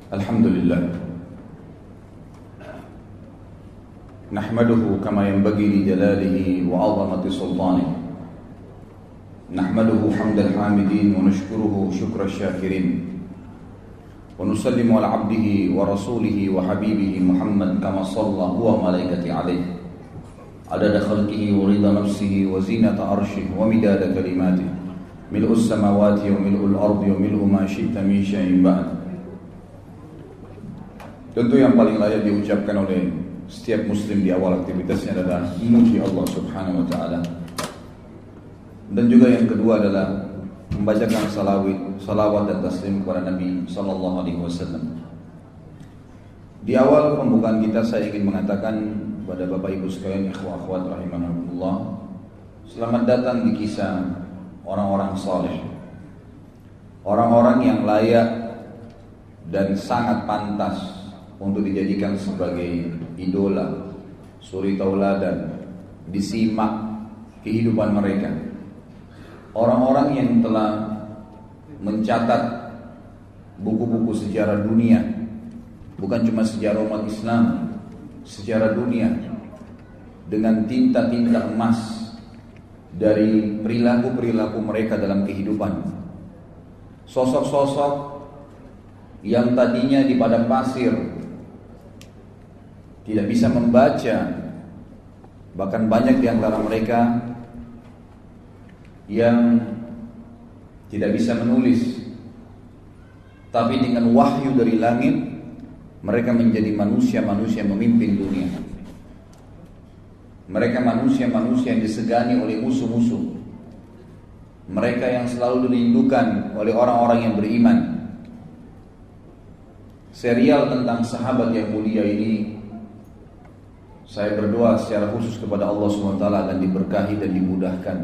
Alhamdulillah. Nahmaduhu kama yanbaghi li jalalihi wa 'azamati sultanihi. Nahmaduhu hamdal hamidin wa nashkuruhu syukra syakirin. Wa nusallimu ala 'abdihi wa rasulihi wa habibihi Muhammad kama shalla huwa malaikati 'alaihi. Adada khalqihi wa rida nafsihi wa zinata arshihi wa midada kalimatihi. Mil'us samawati wa mil'ul ardi wa mil'u ma syi'ta min syai'in ba'd. Tentu yang paling layak diucapkan oleh setiap muslim di awal aktivitasnya adalah memuji Allah Subhanahu wa taala. Dan juga yang kedua adalah membacakan salawat dan taslim kepada Nabi sallallahu alaihi wasallam. Di awal pembukaan kita saya ingin mengatakan kepada Bapak Ibu sekalian, ikhwah akhwat rahimanallah, selamat datang di kisah orang-orang saleh. Orang-orang yang layak dan sangat pantas untuk dijadikan sebagai idola, suri tauladan, disimak kehidupan mereka. Orang-orang yang telah mencatat buku-buku sejarah dunia, bukan cuma sejarah umat Islam, sejarah dunia, dengan tinta-tinta emas dari perilaku-perilaku mereka dalam kehidupan. Sosok-sosok yang tadinya di padang pasir tidak bisa membaca, bahkan banyak di antara mereka yang tidak bisa menulis, tapi dengan wahyu dari langit mereka menjadi manusia-manusia memimpin dunia. Mereka manusia-manusia yang disegani oleh musuh-musuh. Mereka yang selalu dirindukan oleh orang-orang yang beriman. Serial tentang sahabat yang mulia ini, saya berdoa secara khusus kepada Allah SWT akan diberkahi dan dimudahkan.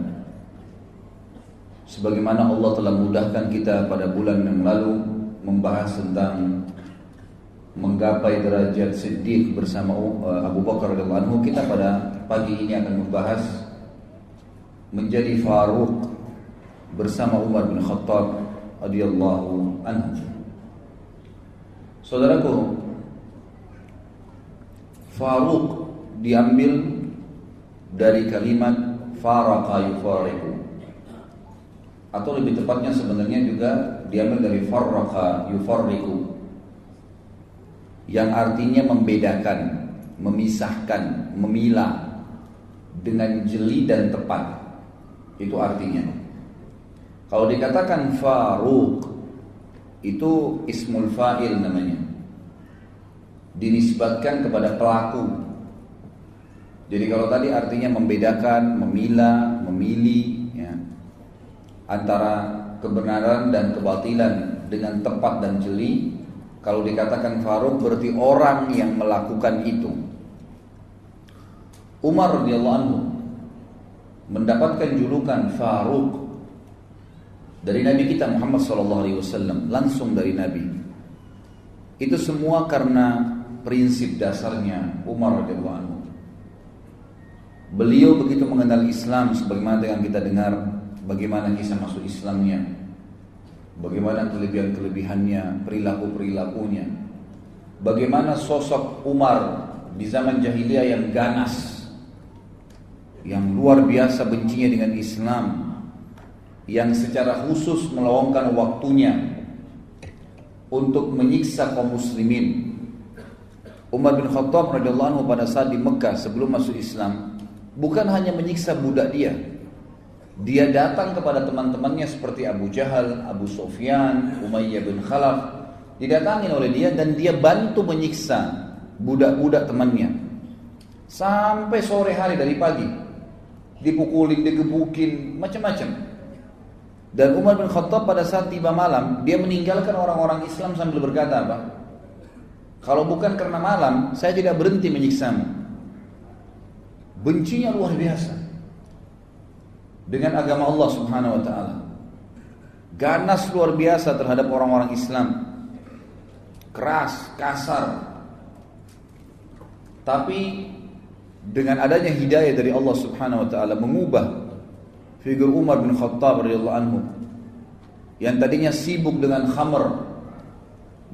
Sebagaimana Allah telah mudahkan kita pada bulan yang lalu membahas tentang menggapai derajat Siddiq bersama Abu Bakar radhiyallahu anhu, kita pada pagi ini akan membahas menjadi Faruq bersama Umar bin Khattab radhiyallahu anhu. Saudaraku, Faruq diambil dari kalimat faraqa yufariqu, atau lebih tepatnya sebenarnya juga diambil dari farraqa yufarriqu, yang artinya membedakan, memisahkan, memilah dengan jeli dan tepat. Itu artinya. Kalau dikatakan Faruq, itu ismul fa'il namanya, dinisbatkan kepada pelaku. Jadi kalau tadi artinya membedakan, memilah, memilih ya, antara kebenaran dan kebatilan dengan tepat dan jeli, kalau dikatakan Faruq berarti orang yang melakukan itu. Umar radhiyallahu anhu mendapatkan julukan Faruq dari Nabi kita Muhammad SAW, langsung dari Nabi. Itu semua karena prinsip dasarnya Umar radhiyallahu anhu. Beliau begitu mengenal Islam, sebagaimana yang kita dengar bagaimana kisah masuk Islamnya, bagaimana kelebihan-kelebihannya, perilaku-perilakunya, bagaimana sosok Umar di zaman jahiliyah yang ganas, yang luar biasa bencinya dengan Islam, yang secara khusus meluangkan waktunya untuk menyiksa kaum muslimin. Umar bin Khattab radhiyallahu anhu pada saat di Mekah sebelum masuk Islam, bukan hanya menyiksa budak dia datang kepada teman-temannya seperti Abu Jahal, Abu Sufyan, Umayyah bin Khalaf, didatangin oleh dia dan dia bantu menyiksa budak-budak temannya sampai sore hari, dari pagi dipukulin, digebukin, macam-macam. Dan Umar bin Khattab pada saat tiba malam, dia meninggalkan orang-orang Islam sambil berkata apa? Kalau bukan karena malam, saya tidak berhenti menyiksamu. Bencinya luar biasa dengan agama Allah Subhanahu wa taala. Ganas luar biasa terhadap orang-orang Islam. Keras, kasar. Tapi dengan adanya hidayah dari Allah Subhanahu wa taala mengubah figur Umar bin Khattab radhiyallahu anhu yang tadinya sibuk dengan khamr,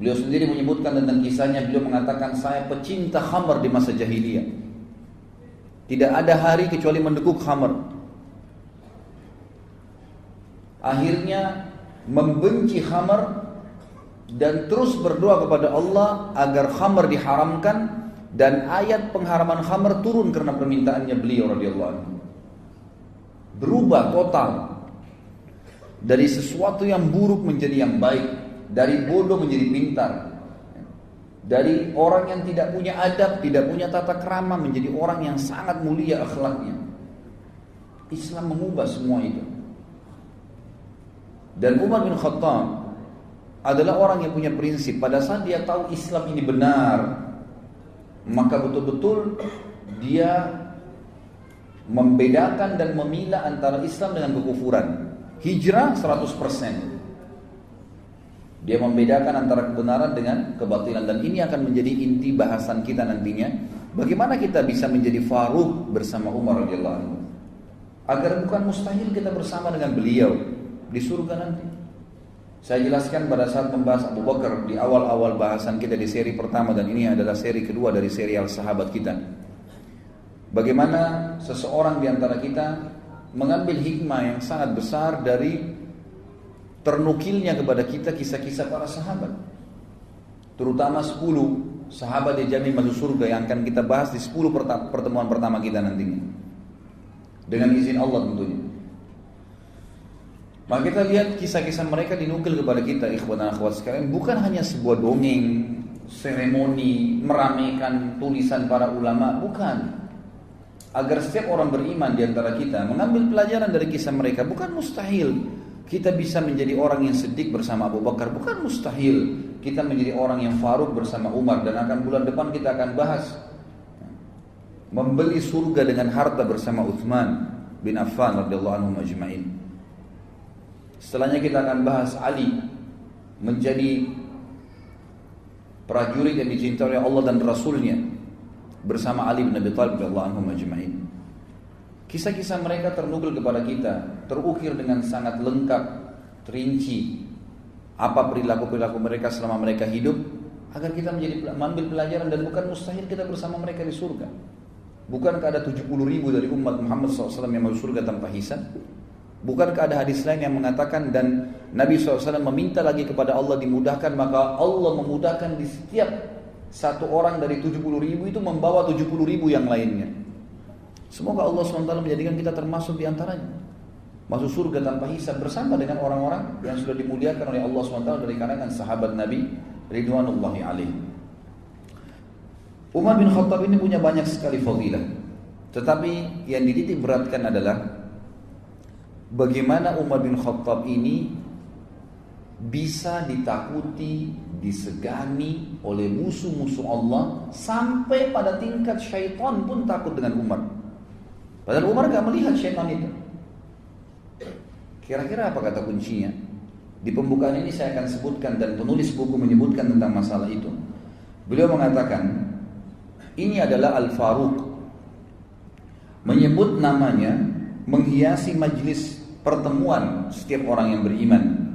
Beliau sendiri menyebutkan tentang kisahnya, beliau mengatakan, saya pecinta khamar di masa jahiliyah. Tidak ada hari kecuali mendekuk khamar. Akhirnya membenci khamar dan terus berdoa kepada Allah agar khamar diharamkan, dan ayat pengharaman khamar turun karena permintaannya beliau radhiyallahu anhu. Berubah total dari sesuatu yang buruk menjadi yang baik, dari bodoh menjadi pintar, dari orang yang tidak punya adab, tidak punya tata krama menjadi orang yang sangat mulia akhlaknya. Islam mengubah semua itu. Dan Umar bin Khattab adalah orang yang punya prinsip. Pada saat dia tahu Islam ini benar, maka betul-betul dia membedakan dan memilah antara Islam dengan kekufuran. Hijrah 100%. Dia membedakan antara kebenaran dengan kebatilan, dan ini akan menjadi inti bahasan kita nantinya. Bagaimana kita bisa menjadi Faruq bersama Umar radhiyallahu anhu, agar bukan mustahil kita bersama dengan beliau di surga nanti. Saya jelaskan pada saat membahas Abu Bakar di awal-awal bahasan kita di seri pertama, dan ini adalah seri kedua dari serial sahabat kita. Bagaimana seseorang di antara kita mengambil hikmah yang sangat besar dari ternukilnya kepada kita kisah-kisah para sahabat. Terutama 10 sahabat dijamin masuk surga yang akan kita bahas di 10 pertemuan pertama kita nantinya. Dengan izin Allah tentunya. Maka kita lihat kisah-kisah mereka dinukil kepada kita, ikhwan dan akhwat sekalian, bukan hanya sebuah dongeng, seremoni, meramaikan tulisan para ulama, bukan. Agar setiap orang beriman di antara kita mengambil pelajaran dari kisah mereka. Bukan mustahil kita bisa menjadi orang yang siddiq bersama Abu Bakar, bukan mustahil kita menjadi orang yang Faruq bersama Umar, dan akan bulan depan kita akan bahas membeli surga dengan harta bersama Uthman bin Affan radhiyallahu anhu majma'in. Setelahnya kita akan bahas Ali menjadi prajurit yang dicintai oleh Allah dan Rasulnya bersama Ali bin Abi Thalib radhiyallahu anhu majma'in. Kisah-kisah mereka ternukil kepada kita, terukir dengan sangat lengkap, terinci apa perilaku-perilaku mereka selama mereka hidup, agar kita mengambil pelajaran, dan bukan mustahil kita bersama mereka di surga. Bukankah ada 70.000 dari umat Muhammad SAW yang masuk surga tanpa hisab? Bukankah ada hadis lain yang mengatakan, dan Nabi SAW meminta lagi kepada Allah dimudahkan, maka Allah memudahkan di setiap satu orang dari 70.000 itu membawa 70.000 yang lainnya. Semoga Allah SWT menjadikan kita termasuk di antaranya, masuk surga tanpa hisab bersama dengan orang-orang yang sudah dimuliakan oleh Allah SWT dari kalangan sahabat Nabi ridwanullahi alaihi. Umar bin Khattab ini punya banyak sekali fadilah, tetapi yang dititik beratkan adalah bagaimana Umar bin Khattab ini bisa ditakuti, disegani oleh musuh-musuh Allah, sampai pada tingkat syaitan pun takut dengan Umar. Padahal Umar gak melihat syaitan itu. Kira-kira apa kata kuncinya? Di pembukaan ini saya akan sebutkan, dan penulis buku menyebutkan tentang masalah itu. Beliau mengatakan, ini adalah Al-Faruq. Menyebut namanya menghiasi majlis pertemuan setiap orang yang beriman.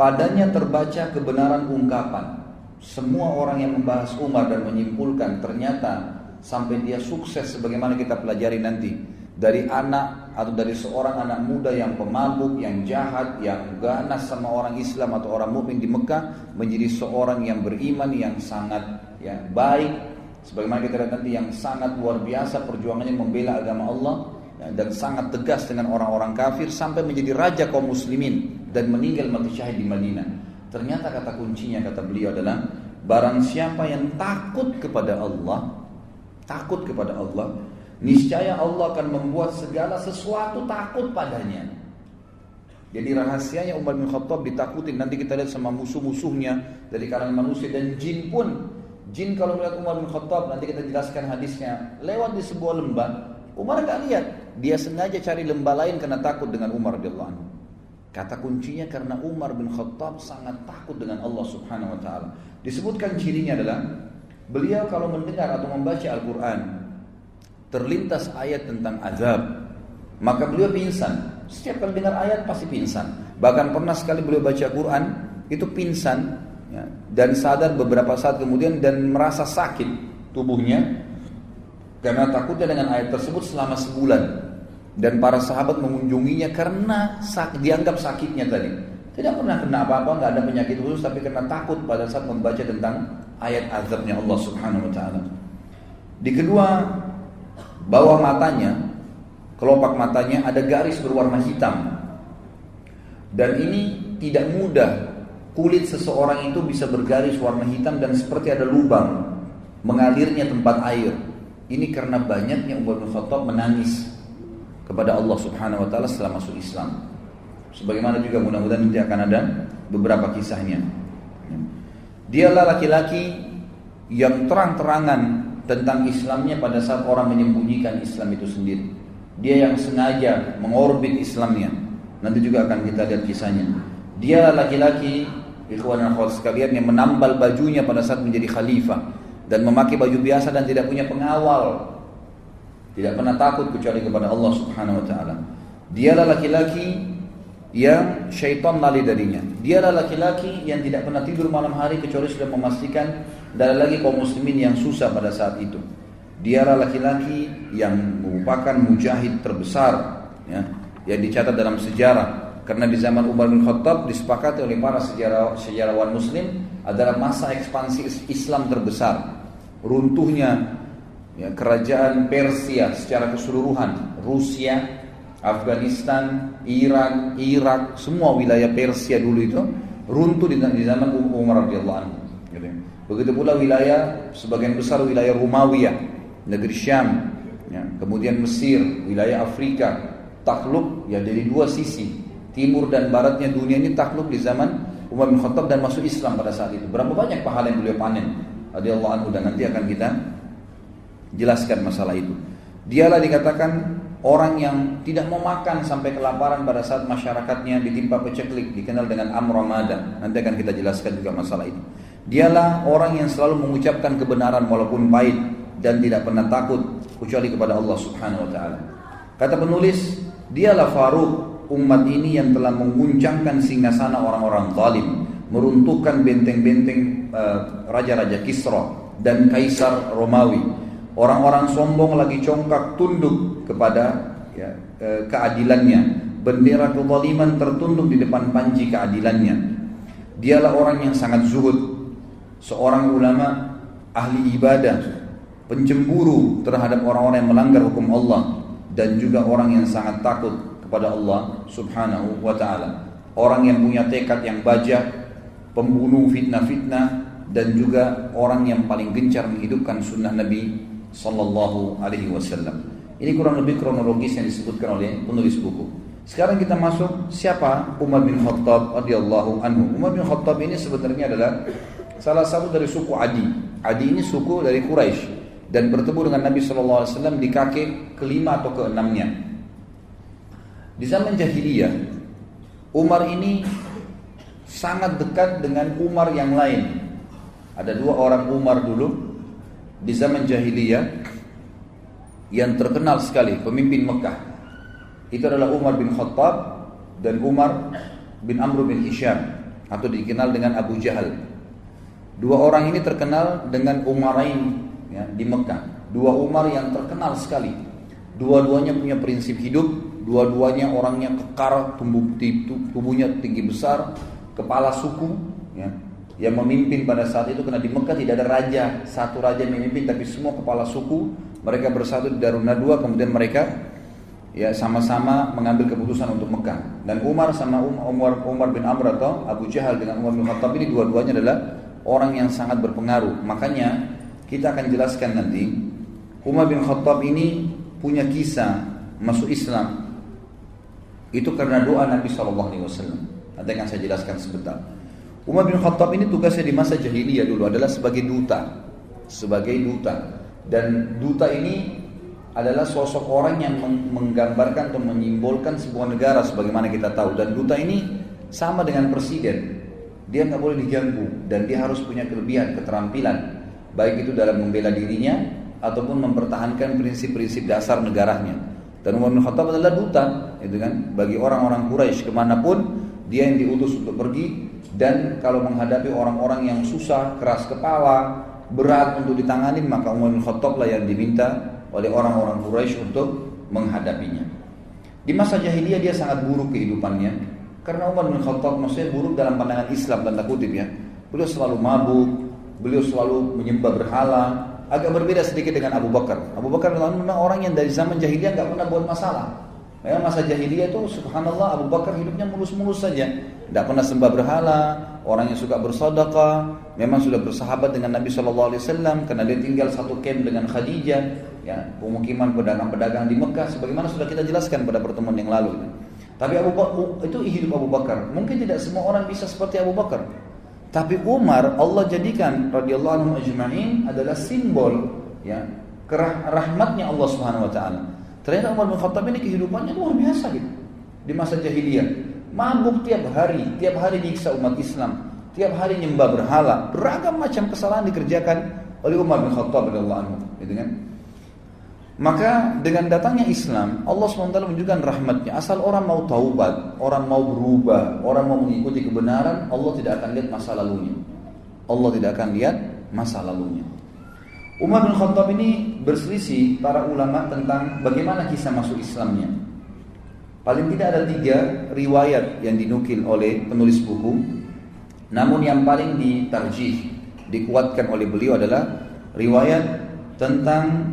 Padanya terbaca kebenaran ungkapan. Semua orang yang membahas Umar dan menyimpulkan, ternyata sampai dia sukses sebagaimana kita pelajari nanti, dari anak atau dari seorang anak muda yang pemabuk, yang jahat, yang ganas sama orang Islam atau orang mukmin di Mekah, menjadi seorang yang beriman, yang sangat baik, sebagaimana kita lihat nanti, yang sangat luar biasa perjuangannya membela agama Allah, dan sangat tegas dengan orang-orang kafir, sampai menjadi raja kaum muslimin dan meninggal mati syahid di Madinah. Ternyata kata kuncinya, kata beliau adalah, barang siapa yang takut kepada Allah, niscaya Allah akan membuat segala sesuatu takut padanya. Jadi rahasianya Umar bin Khattab ditakutin. Nanti kita lihat sama musuh-musuhnya dari kalangan manusia dan jin pun. Jin kalau melihat Umar bin Khattab, nanti kita jelaskan hadisnya, lewat di sebuah lembah, Umar gak lihat, dia sengaja cari lembah lain karena takut dengan Umar radhiyallahu anhu. Kata kuncinya karena Umar bin Khattab sangat takut dengan Allah Subhanahu wa taala. Disebutkan cirinya adalah beliau kalau mendengar atau membaca Al-Quran, terlintas ayat tentang azab, maka beliau pingsan. Setiap kali dengar ayat pasti pingsan. Bahkan pernah sekali beliau baca Quran, itu pingsan, dan sadar beberapa saat kemudian dan merasa sakit tubuhnya karena takutnya dengan ayat tersebut selama sebulan. Dan para sahabat mengunjunginya karena dianggap sakitnya tadi. Tidak pernah kena apa-apa, nggak ada penyakit khusus, tapi karena takut pada saat membaca tentang ayat azabnya Allah Subhanahu wa taala. Di kedua bawah matanya, kelopak matanya ada garis berwarna hitam. Dan ini tidak mudah, kulit seseorang itu bisa bergaris warna hitam dan seperti ada lubang mengalirnya tempat air. Ini karena banyaknya Umar bin Khattab menangis kepada Allah Subhanahu wa taala setelah masuk Islam. Sebagaimana juga mudah-mudahan nanti akan ada beberapa kisahnya. Dialah laki-laki yang terang-terangan tentang Islamnya pada saat orang menyembunyikan Islam itu sendiri. Dia yang sengaja mengorbit Islamnya. Nanti juga akan kita lihat kisahnya. Dia laki-laki, ikhwan dan akhwat sekalian, yang menambal bajunya pada saat menjadi khalifah dan memakai baju biasa dan tidak punya pengawal. Tidak pernah takut kecuali kepada Allah Subhanahu wa taala. Dialah laki-laki yang syaitan lari darinya. Dialah laki-laki yang tidak pernah tidur malam hari kecuali sudah memastikan tidak ada lagi kaum muslimin yang susah pada saat itu. Dialah laki-laki yang merupakan mujahid terbesar, ya, yang dicatat dalam sejarah. Karena di zaman Umar bin Khattab disepakati oleh para sejarawan muslim adalah masa ekspansi Islam terbesar. Runtuhnya, ya, kerajaan Persia secara keseluruhan, Rusia, Afghanistan, Iran, Irak, semua wilayah Persia dulu itu runtuh di zaman Umar radhiyallahu anhu. Begitu pula wilayah, sebagian besar wilayah Romawi, negeri Syam, ya, kemudian Mesir, wilayah Afrika, takluk ya dari dua sisi, timur dan baratnya dunia ini takluk di zaman Umar bin Khattab dan masuk Islam pada saat itu. Berapa banyak pahala yang beliau panen radhiyallahu anhu, dan nanti akan kita jelaskan masalah itu. Dialah dikatakan orang yang tidak mau makan sampai kelaparan pada saat masyarakatnya ditimpa peceklik, dikenal dengan Amr Ramadan. Nanti akan kita jelaskan juga masalah itu. Dialah orang yang selalu mengucapkan kebenaran walaupun pahit dan tidak pernah takut kecuali kepada Allah Subhanahu wa taala. Kata penulis, dialah Faruq umat ini yang telah mengguncangkan singgasana orang-orang zalim, meruntuhkan benteng-benteng raja-raja Kisra dan kaisar Romawi. Orang-orang sombong lagi congkak tunduk kepada, ya, keadilannya. Bendera kezaliman tertunduk di depan panji keadilannya. Dialah orang yang sangat zuhud, seorang ulama, ahli ibadah, pencemburu terhadap orang-orang yang melanggar hukum Allah, dan juga orang yang sangat takut kepada Allah Subhanahu wa taala. Orang yang punya tekad yang baja, pembunuh fitnah-fitnah, dan juga orang yang paling gencar menghidupkan sunnah Nabi Sallallahu alaihi wasallam. Ini kurang lebih kronologis yang disebutkan oleh penulis buku. Sekarang kita masuk, siapa Umar bin Khattab radhiyallahu anhu. Umar bin Khattab ini sebenarnya adalah salah satu dari suku Adi. Adi ini suku dari Quraisy dan bertemu dengan Nabi Sallallahu alaihi wasallam di kakek kelima atau keenamnya. Di zaman jahiliyah, Umar ini sangat dekat dengan Umar yang lain. Ada dua orang Umar dulu di zaman jahiliyah yang terkenal sekali, pemimpin Mekah. Itu adalah Umar bin Khattab dan Umar bin Amr bin Hisham, atau dikenal dengan Abu Jahal. Dua orang ini terkenal dengan Umarain, ya, di Mekah. Dua Umar yang terkenal sekali. Dua-duanya punya prinsip hidup, dua-duanya orangnya kekar, tubuhnya tinggi besar, kepala suku, ya, yang memimpin pada saat itu. Karena di Mekah tidak ada raja, satu raja yang memimpin, tapi semua kepala suku. Mereka bersatu di Darun Nadwa, kemudian mereka, ya, sama-sama mengambil keputusan untuk Mekah. Dan Umar sama Umar bin Amr atau Abu Jahal dengan Umar bin Khattab ini dua-duanya adalah orang yang sangat berpengaruh. Makanya kita akan jelaskan nanti, Umar bin Khattab ini punya kisah masuk Islam itu karena doa Nabi SAW. Nanti akan saya jelaskan sebentar. Umar bin Khattab ini tugasnya di masa jahiliyah dulu adalah sebagai duta. Dan duta ini adalah sosok orang yang menggambarkan atau menyimbolkan sebuah negara sebagaimana kita tahu. Dan duta ini sama dengan presiden. Dia nggak boleh diganggu dan dia harus punya kelebihan, keterampilan, baik itu dalam membela dirinya ataupun mempertahankan prinsip-prinsip dasar negaranya. Dan Umar bin Khattab adalah duta, itu kan, bagi orang-orang Quraisy kemanapun dia yang diutus untuk pergi, dan kalau menghadapi orang-orang yang susah, keras kepala, berat untuk ditangani, maka Umar bin Khattab lah yang diminta oleh orang-orang Quraisy untuk menghadapinya. Di masa jahiliyah dia sangat buruk kehidupannya, karena Umar bin Khattab maksudnya buruk dalam pandangan Islam tanda kutip ya. Beliau selalu mabuk, beliau selalu menyembah berhala. Agak berbeda sedikit dengan Abu Bakar. Abu Bakar memang orang yang dari zaman jahiliyah nggak pernah buat masalah. Memang masa jahiliyah itu subhanallah Abu Bakar hidupnya mulus-mulus saja, tidak pernah sembah berhala, orang yang suka bersedekah, memang sudah bersahabat dengan Nabi SAW karena dia tinggal satu camp dengan Khadijah, ya, pemukiman pedagang-pedagang di Mekah, sebagaimana sudah kita jelaskan pada pertemuan yang lalu. Tapi Abu Bakar itu hidup Abu Bakar. Mungkin tidak semua orang bisa seperti Abu Bakar. Tapi Umar Allah jadikan radhiyallahu anhu ajma'in adalah simbol ya rahmatnya Allah Subhanahu wa taala. Ternyata Umar bin Khattab ini kehidupannya luar biasa gitu. Di masa jahiliyah, mabuk tiap hari nyiksa umat Islam, tiap hari nyembah berhala, beragam macam kesalahan dikerjakan oleh Umar bin Khattab radhiyallahu anhu, gitu kan? Maka dengan datangnya Islam, Allah SWT menunjukkan rahmatnya. Asal orang mau taubat, orang mau berubah, orang mau mengikuti kebenaran, Allah tidak akan lihat masa lalunya. Allah tidak akan lihat masa lalunya. Umar bin Khattab ini berselisih para ulama tentang bagaimana kisah masuk Islamnya. Paling tidak ada 3 riwayat yang dinukil oleh penulis buku. Namun yang paling ditarjih, dikuatkan oleh beliau adalah riwayat tentang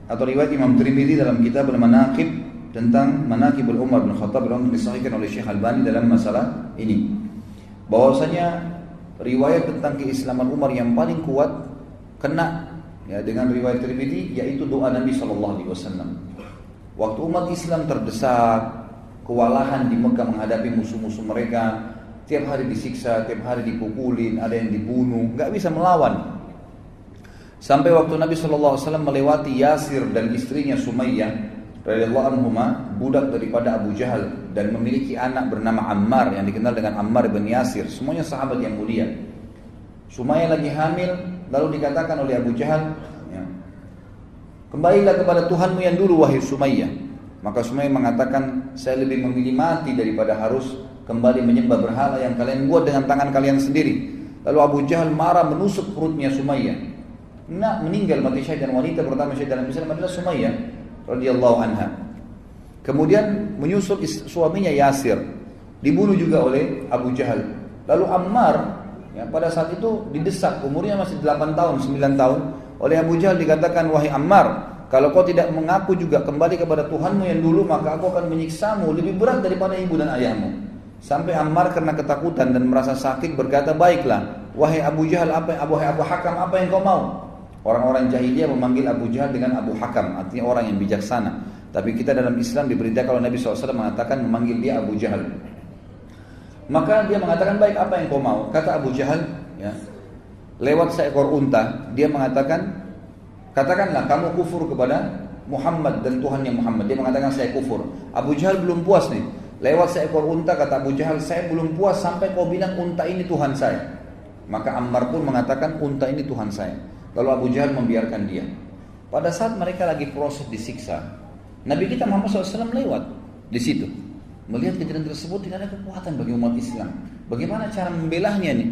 atau riwayat Imam Tirmidzi dalam kitab Al-Manaqib tentang Manaqibul Umar bin Khattab yang disahihkan oleh Syekh Albani dalam masalah ini. Bahwasanya riwayat tentang keislaman Umar yang paling kuat kena ya dengan riwayat Tirmidzi, yaitu doa Nabi SAW. Waktu umat Islam terdesak, kewalahan di Mekah menghadapi musuh-musuh mereka, tiap hari disiksa, tiap hari dipukulin, ada yang dibunuh, nggak bisa melawan. Sampai waktu Nabi SAW melewati Yasir dan istrinya Sumayyah radhiyallahu anhuma, budak daripada Abu Jahal, dan memiliki anak bernama Ammar yang dikenal dengan Ammar bin Yasir, semuanya sahabat yang mulia. Sumayyah lagi hamil, lalu dikatakan oleh Abu Jahal, ya, kembalilah kepada Tuhanmu yang dulu wahai Sumayyah. Maka Sumayyah mengatakan, saya lebih memilih mati daripada harus kembali menyembah berhala yang kalian buat dengan tangan kalian sendiri. Lalu Abu Jahal marah menusuk perutnya Sumayyah. Meninggal mati syahid, dan wanita pertama syahid dalam Islam adalah Sumayyah radhiyallahu anha. Kemudian menyusul suaminya Yasir, dibunuh juga oleh Abu Jahal. Lalu Ammar ya, pada saat itu didesak, umurnya masih 8 tahun, 9 tahun, oleh Abu Jahal dikatakan, wahai Ammar, kalau kau tidak mengaku juga kembali kepada Tuhanmu yang dulu, maka aku akan menyiksamu lebih berat daripada ibu dan ayahmu. Sampai Ammar karena ketakutan dan merasa sakit berkata, baiklah, wahai Abu Jahal, wahai Abu Hakam, apa yang kau mau? Orang-orang jahiliyah memanggil Abu Jahal dengan Abu Hakam, artinya orang yang bijaksana. Tapi kita dalam Islam diberitakan kalau Nabi SAW mengatakan memanggil dia Abu Jahal. Maka dia mengatakan, baik, apa yang kau mau? Kata Abu Jahal, ya, lewat seekor unta, dia mengatakan, katakanlah kamu kufur kepada Muhammad dan Tuhannya Muhammad. Dia mengatakan saya kufur. Abu Jahal belum puas nih. Lewat seekor unta, kata Abu Jahal, saya belum puas sampai kau bilang unta ini Tuhan saya. Maka Ammar pun mengatakan unta ini Tuhan saya. Lalu Abu Jahal membiarkan dia. Pada saat mereka lagi proses disiksa, Nabi kita Muhammad SAW lewat di situ. Melihat kejadian tersebut tidak ada kekuatan bagi umat Islam. Bagaimana cara membelahnya nih?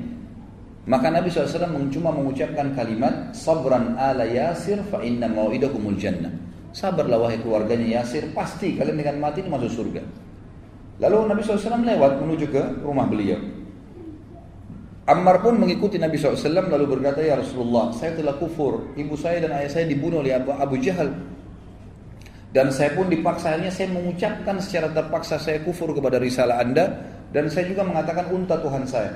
Maka Nabi SAW cuma mengucapkan kalimat, sabran ala Yasir fa inna mau'idakumul jannah. Sabarlah wahai keluarganya Yasir, pasti kalian dengan mati ini masuk surga. Lalu Nabi SAW lewat menuju ke rumah beliau. Ammar pun mengikuti Nabi SAW lalu berkata, ya Rasulullah, saya telah kufur, ibu saya dan ayah saya dibunuh oleh Abu Jahal, dan saya pun dipaksa, akhirnya saya mengucapkan secara terpaksa saya kufur kepada risalah anda, dan saya juga mengatakan unta Tuhan saya.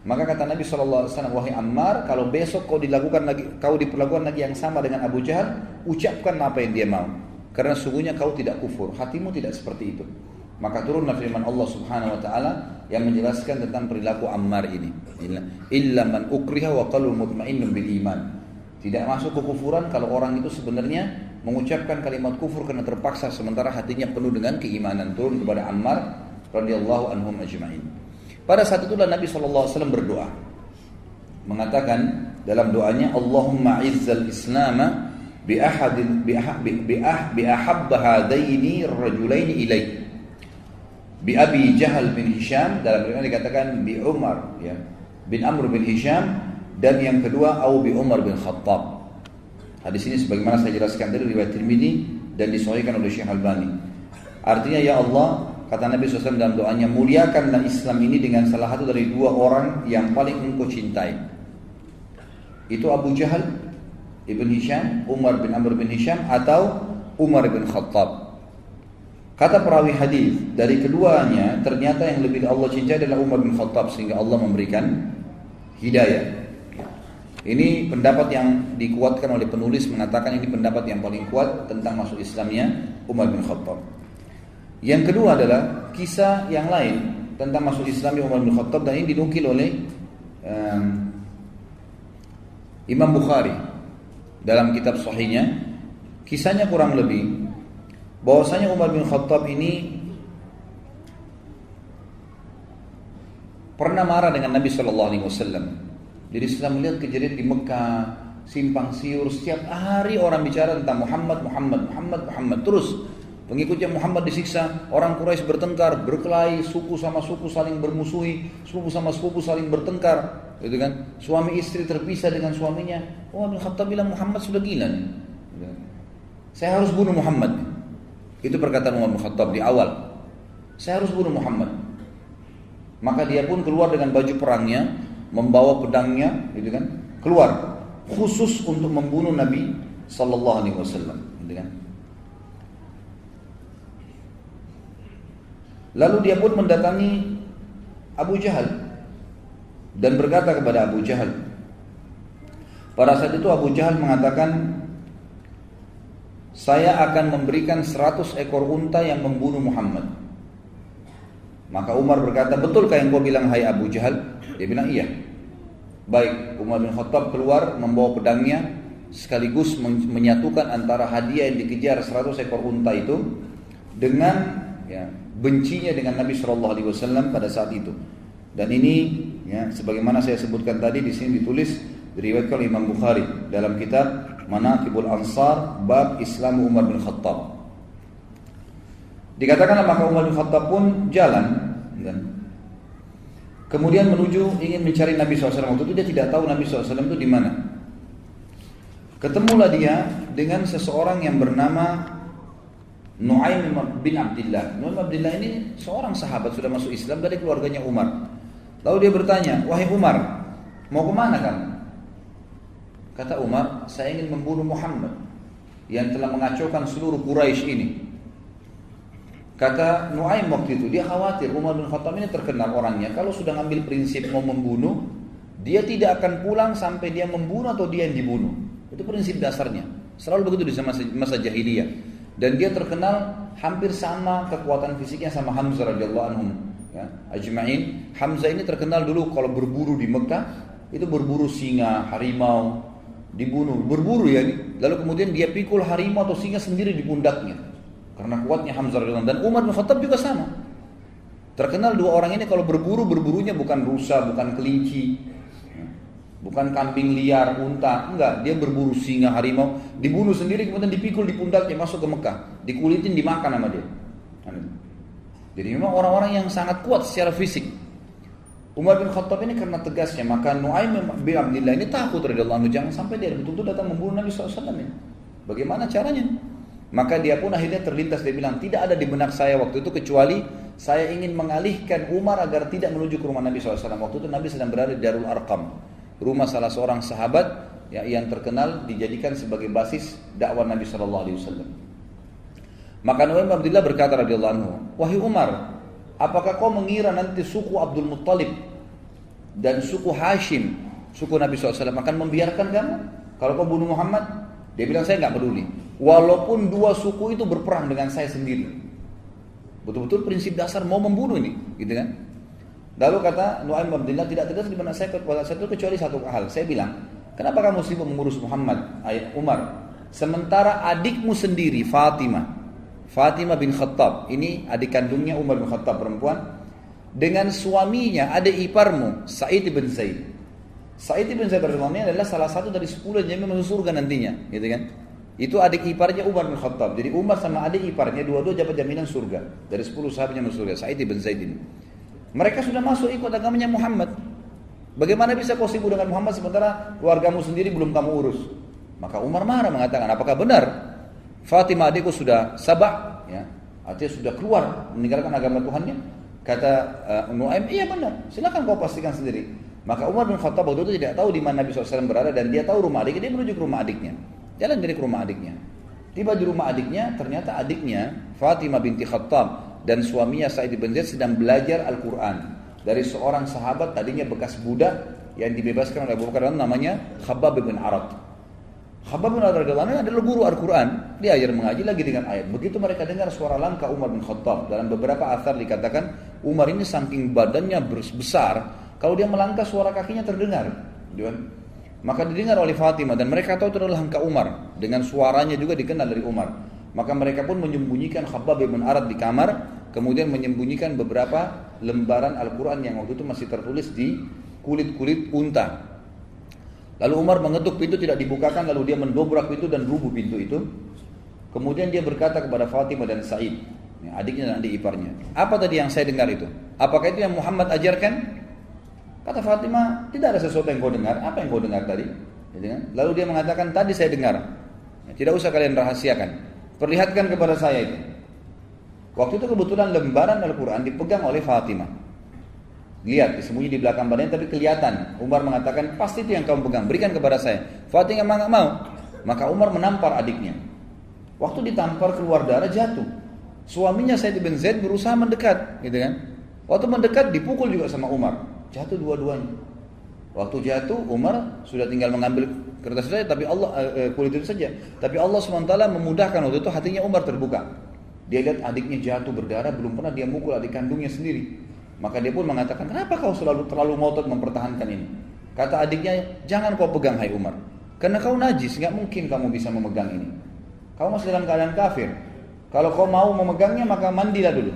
Maka kata Nabi SAW, wahai Ammar, kalau besok kau diperlakukan lagi yang sama dengan Abu Jahal, ucapkan apa yang dia mau, karena sungguhnya kau tidak kufur, hatimu tidak seperti itu. Maka turunlah firman Allah Subhanahu wa taala yang menjelaskan tentang perilaku Ammar ini. Illa man ukriha wa qalbu mutmainnun bil iman. Tidak masuk kekufuran kalau orang itu sebenarnya mengucapkan kalimat kufur karena terpaksa sementara hatinya penuh dengan keimanan. Turun kepada Ammar radhiyallahu anhum ajma'in. Pada saat itulah Nabi SAW berdoa. Mengatakan dalam doanya, Allahumma izzal islama bi ahabba hadaini rajulaini ilaik. bi Abi Jahal bin Hisham, dalam riwayat dikatakan bi Umar ya, bin Amr bin Hisham, dan yang kedua au bi Umar bin Khattab. Hadis ini sebagaimana saya jelaskan tadi riwayat Tirmidzi dan disahihkan oleh Syekh Albani. Artinya ya Allah, kata Nabi SAW dalam doanya, muliakanlah Islam ini dengan salah satu dari dua orang yang paling engkau cintai. Itu Abu Jahal ibn Hisham, Umar bin Amr bin Hisham, atau Umar bin Khattab. Kata perawi hadis, dari keduanya ternyata yang lebih Allah cintai adalah Umar bin Khattab, sehingga Allah memberikan hidayah. Ini pendapat yang dikuatkan oleh penulis, mengatakan ini pendapat yang paling kuat tentang masuk Islamnya Umar bin Khattab. Yang kedua adalah kisah yang lain tentang masuk Islamnya Umar bin Khattab, dan ini dinukil oleh Imam Bukhari dalam kitab Sahihnya. Kisahnya kurang lebih bahwasanya Umar bin Khattab ini pernah marah dengan Nabi SAW. Jadi setelah melihat kejadian di Mekah, simpang siur, setiap hari orang bicara tentang Muhammad, terus pengikutnya Muhammad disiksa, orang Quraisy bertengkar, berkelahi, suku sama suku saling bermusuhi, sepupu sama sepupu saling bertengkar, gitu kan? Suami istri terpisah dengan suaminya. Umar bin Khattab bilang, Muhammad sudah gila nih. Saya harus bunuh Muhammad. Itu perkataan Umar bin Khattab di awal. Saya harus bunuh Muhammad. Maka dia pun keluar dengan baju perangnya, membawa pedangnya, gitu kan? Keluar khusus untuk membunuh Nabi sallallahu alaihi wasallam, gitu kan? Lalu dia pun mendatangi Abu Jahal dan berkata kepada Abu Jahal. Pada saat itu Abu Jahal mengatakan, saya akan memberikan 100 ekor unta yang membunuh Muhammad. Maka Umar berkata, betulkah yang kau bilang hai Abu Jahal? Dia bilang iya. Baik, Umar bin Khattab keluar membawa pedangnya, sekaligus menyatukan antara hadiah yang dikejar 100 ekor unta itu dengan bencinya dengan Nabi SAW pada saat itu. Dan ini sebagaimana saya sebutkan tadi, di sini ditulis diriwayatkan oleh Imam Bukhari dalam kitab Manaqibul Ansar bab Islam Umar bin Khattab. Dikatakanlah maka Umar bin Khattab pun jalan kemudian menuju ingin mencari Nabi SAW. Waktu itu dia tidak tahu Nabi SAW itu di mana. Ketemulah dia dengan seseorang yang bernama Nu'aim bin Abdullah. Nu'aim bin Abdullah ini seorang sahabat, sudah masuk Islam dari keluarganya Umar. Lalu dia bertanya, wahai Umar, mau kemana kamu? Kata Umar, saya ingin membunuh Muhammad yang telah mengacaukan seluruh Quraisy ini. Kata Nu'aim waktu itu, dia khawatir Umar bin Khattab ini terkenal orangnya, kalau sudah ngambil prinsip mau membunuh, dia tidak akan pulang sampai dia membunuh atau dia yang dibunuh. Itu prinsip dasarnya. Selalu begitu di masa jahiliyah. Dan dia terkenal hampir sama kekuatan fisiknya sama Hamzah radhiyallahu anhum, ajma'in. Hamzah ini terkenal dulu kalau berburu di Mekah, itu berburu singa, harimau, dibunuh, berburu ya. Lalu kemudian dia pikul harimau atau singa sendiri di pundaknya. Karena kuatnya Hamzah radhiyallahu anhu. Dan Umar bin Khattab juga sama. Terkenal dua orang ini kalau berburu, berburunya bukan rusa, bukan kelinci, bukan kambing liar, unta, enggak, dia berburu singa, harimau, dibunuh sendiri kemudian dipikul di pundaknya masuk ke Mekah, dikulitin, dimakan sama dia. Jadi memang orang-orang yang sangat kuat secara fisik. Umar bin Khattab ini karena tegasnya, maka Nu'aim bin Abdullah ini takut radhiyallahu anhu, jangan sampai dia betul-betul datang membunuh Nabi SAW ini. Bagaimana caranya? Maka dia pun akhirnya terlintas, dia bilang, tidak ada di benak saya waktu itu kecuali saya ingin mengalihkan Umar agar tidak menuju ke rumah Nabi SAW. Waktu itu Nabi sedang berada di Darul Arqam, rumah salah seorang sahabat yang terkenal, dijadikan sebagai basis dakwah Nabi SAW. Maka Nu'aim bin Abdullah berkata radhiyallahu anhu, wahai Umar, apakah kau mengira nanti suku Abdul Muttalib dan suku Hashim, suku Nabi SAW akan membiarkan kamu kalau kau bunuh Muhammad? Dia bilang, saya nggak peduli, walaupun dua suku itu berperang dengan saya sendiri. Betul-betul prinsip dasar mau membunuh ini, gitu kan? Lalu kata Nu'aim bin Abdullah, tidak terdapat di mana saya kecuali satu hal. Saya bilang, kenapa kamu sibuk mengurus Muhammad, Umar, sementara adikmu sendiri Fatimah bin Khattab, ini adik kandungnya Umar bin Khattab perempuan, dengan suaminya adik iparmu Sa'id bin Zaid. Sa'id bin Zaid radhiyallahu anhu adalah salah satu dari 10 yang masuk surga nantinya, gitu kan? Itu adik iparnya Umar bin Khattab. Jadi Umar sama adik iparnya dua-dua dapat jaminan surga. Dari 10 sahabatnya masuk surga, Sa'id bin Zaid ini. Mereka sudah masuk ikut agamanya Muhammad. Bagaimana bisa kau sibuk dengan Muhammad sementara keluargamu sendiri belum kamu urus? Maka Umar marah mengatakan, apakah benar Fatimah adikku sudah sabah, ya, artinya sudah keluar meninggalkan agama Tuhannya? Kata Nuaim, iya benar, silakan kau pastikan sendiri. Maka Umar bin Khattab waktu itu tidak tahu di mana Nabi SAW berada dan dia tahu rumah adiknya, dia menuju ke rumah adiknya. Jalan dari ke rumah adiknya. Tiba di rumah adiknya, ternyata adiknya Fatimah binti Khattab dan suaminya Sa'id bin Zaid sedang belajar Al-Quran dari seorang sahabat tadinya bekas budak yang dibebaskan oleh Abu Bakar, namanya Khabbab bin Arad. Khabbab bin Arad adalah guru Al-Quran, dia ajar mengaji lagi dengan ayat. Begitu mereka dengar suara langkah Umar bin Khattab, dalam beberapa athar dikatakan Umar ini saking badannya besar, kalau dia melangkah suara kakinya terdengar, maka didengar oleh Fatimah dan mereka tahu itu adalah langkah Umar, dengan suaranya juga dikenal dari Umar. Maka mereka pun menyembunyikan Khabbab bin Arad di kamar, kemudian menyembunyikan beberapa lembaran Al-Quran yang waktu itu masih tertulis di kulit-kulit unta. Lalu Umar mengetuk pintu, tidak dibukakan, lalu dia mendobrak pintu dan rubuh pintu itu. Kemudian dia berkata kepada Fatimah dan Sa'id, adiknya dan adik iparnya, apa tadi yang saya dengar itu? Apakah itu yang Muhammad ajarkan? Kata Fatimah, tidak ada sesuatu yang kau dengar. Apa yang kau dengar tadi? Lalu dia mengatakan, tadi saya dengar. Tidak usah kalian rahasiakan. Perlihatkan kepada saya itu. Waktu itu kebetulan lembaran Al-Quran dipegang oleh Fatimah. Lihat, disembunyi di belakang badannya tapi kelihatan. Umar mengatakan, pasti itu yang kamu pegang, berikan kepada saya. Fatimah nggak mau. Maka Umar menampar adiknya. Waktu ditampar keluar darah, jatuh. Suaminya Sa'id bin Zaid berusaha mendekat, gitu kan? Waktu mendekat dipukul juga sama Umar. Jatuh dua-duanya. Waktu jatuh Umar sudah tinggal mengambil kertas saja, tapi Allah kulit itu saja. Tapi Allah SWT memudahkan waktu itu hatinya Umar terbuka. Dia lihat adiknya jatuh berdarah, belum pernah dia mukul adik kandungnya sendiri. Maka dia pun mengatakan, kenapa kau selalu terlalu ngotot mempertahankan ini? Kata adiknya, jangan kau pegang hai Umar, karena kau najis, nggak mungkin kamu bisa memegang ini. Kau masih dalam keadaan kafir. Kalau kau mau memegangnya maka mandilah dulu.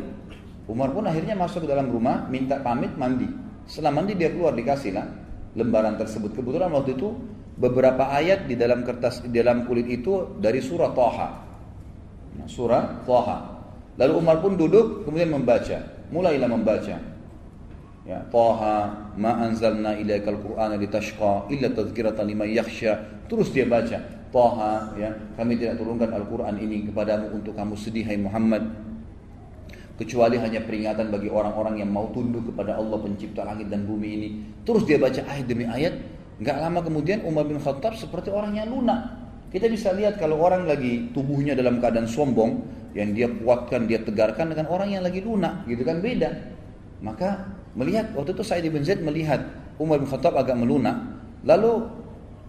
Umar pun akhirnya masuk ke dalam rumah, minta pamit mandi. Setelah mandi dia keluar, dikasihlah lembaran tersebut. Kebetulan waktu itu beberapa ayat di dalam kertas, di dalam kulit itu dari surah Thaha. Surah Thaha. Lalu Umar pun duduk kemudian membaca. Mulailah membaca. Ya, Thaha ma anzalna ilaikal qur'ana litashqa illa tadhkiratan liman yakhsha. Terus dia baca. Thaha, ya, kami tidak turunkan Al-Qur'an ini kepadamu untuk kamu sedih hai Muhammad, kecuali hanya peringatan bagi orang-orang yang mau tunduk kepada Allah pencipta langit dan bumi ini. Terus dia baca ayat demi ayat. Gak lama kemudian Umar bin Khattab seperti orang yang lunak. Kita bisa lihat kalau orang lagi tubuhnya dalam keadaan sombong, yang dia kuatkan, dia tegarkan, dengan orang yang lagi lunak, gitu kan, beda. Maka melihat waktu itu Sa'id bin Zaid melihat Umar bin Khattab agak melunak, lalu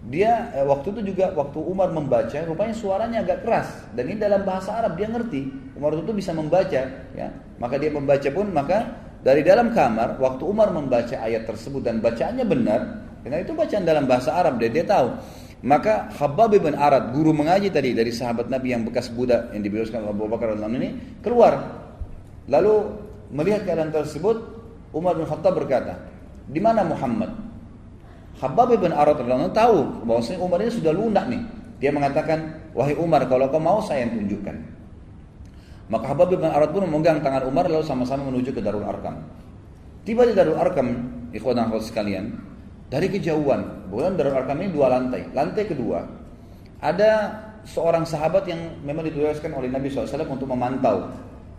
dia waktu itu juga waktu Umar membaca, rupanya suaranya agak keras dan ini dalam bahasa Arab dia ngerti. Umar itu bisa membaca, ya. Maka dia membaca pun, maka dari dalam kamar waktu Umar membaca ayat tersebut dan bacaannya benar, karena itu bacaan dalam bahasa Arab dan dia tahu. Maka Khabbab bin Arad, guru mengaji tadi dari sahabat Nabi yang bekas budak yang dibebaskan oleh Abu Bakar radhiyallahu anhu ini, keluar. Lalu melihat keadaan tersebut, Umar bin Khattab berkata, "Di mana Muhammad?" Khabbab bin Arad radhiyallahu anhu tahu bahwasanya Umar ini sudah lunak nih. Dia mengatakan, "Wahai Umar, kalau kau mau saya yang tunjukkan." Maka Khabbab bin Arad pun memegang tangan Umar lalu sama-sama menuju ke Darul Arqam. Tiba di Darul Arqam, ikhwan dan akhwat sekalian, dari kejauhan, bukan Darul Arqam ini 2 lantai. Lantai kedua, ada seorang sahabat yang memang ditugaskan oleh Nabi SAW untuk memantau.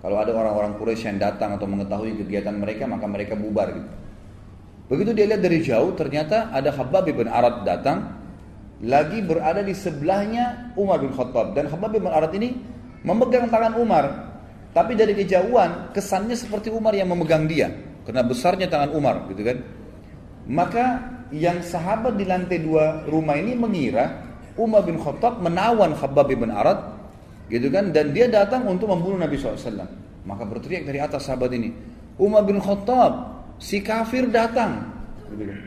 Kalau ada orang-orang Quraisy yang datang atau mengetahui kegiatan mereka, maka mereka bubar gitu. Begitu dia lihat dari jauh, ternyata ada Khabbab bin Arad datang, lagi berada di sebelahnya Umar bin Khattab. Dan Khabbab bin Arad ini memegang tangan Umar, tapi dari kejauhan kesannya seperti Umar yang memegang dia, karena besarnya tangan Umar, gitu kan. Maka yang sahabat di lantai 2 rumah ini mengira Umar bin Khattab menawan Khabbab bin Arad, gitu kan, dan dia datang untuk membunuh Nabi SAW. Maka berteriak dari atas sahabat ini, Umar bin Khattab, si kafir datang, gitu kan.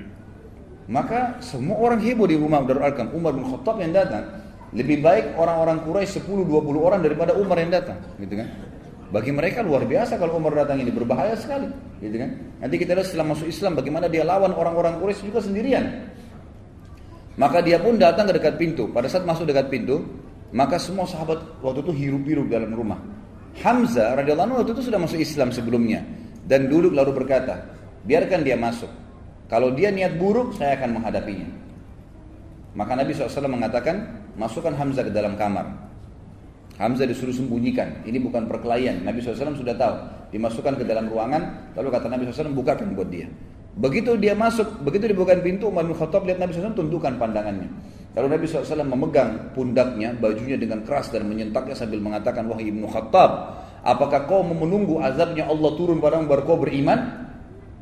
Maka semua orang heboh di rumah Darul Arqam. Umar bin Khattab yang datang, lebih baik orang-orang Quraisy 10-20 orang daripada Umar yang datang, gitu kan. Bagi mereka luar biasa kalau Umar datang ini, berbahaya sekali, gitu kan. Nanti kita lihat setelah masuk Islam bagaimana dia lawan orang-orang Quraisy juga sendirian. Maka dia pun datang ke dekat pintu. Pada saat masuk dekat pintu, Maka semua sahabat waktu itu hirup-hirup dalam rumah. Hamzah radhiyallahu anhu waktu itu sudah masuk Islam sebelumnya dan duduk lalu berkata, biarkan dia masuk. Kalau dia niat buruk, saya akan menghadapinya. Maka Nabi SAW mengatakan, masukkan Hamzah ke dalam kamar. Hamzah disuruh sembunyikan. Ini bukan perkelahian. Nabi SAW sudah tahu. Dimasukkan ke dalam ruangan, lalu kata Nabi SAW, bukakan buat dia. Begitu dia masuk, begitu dibukakan pintu, Umar bin Khattab lihat Nabi SAW, tundukkan pandangannya. Lalu Nabi SAW memegang pundaknya, bajunya dengan keras dan menyentaknya sambil mengatakan, wahai Ibnu Khattab, apakah kau menunggu azabnya Allah turun padamu baru kau beriman?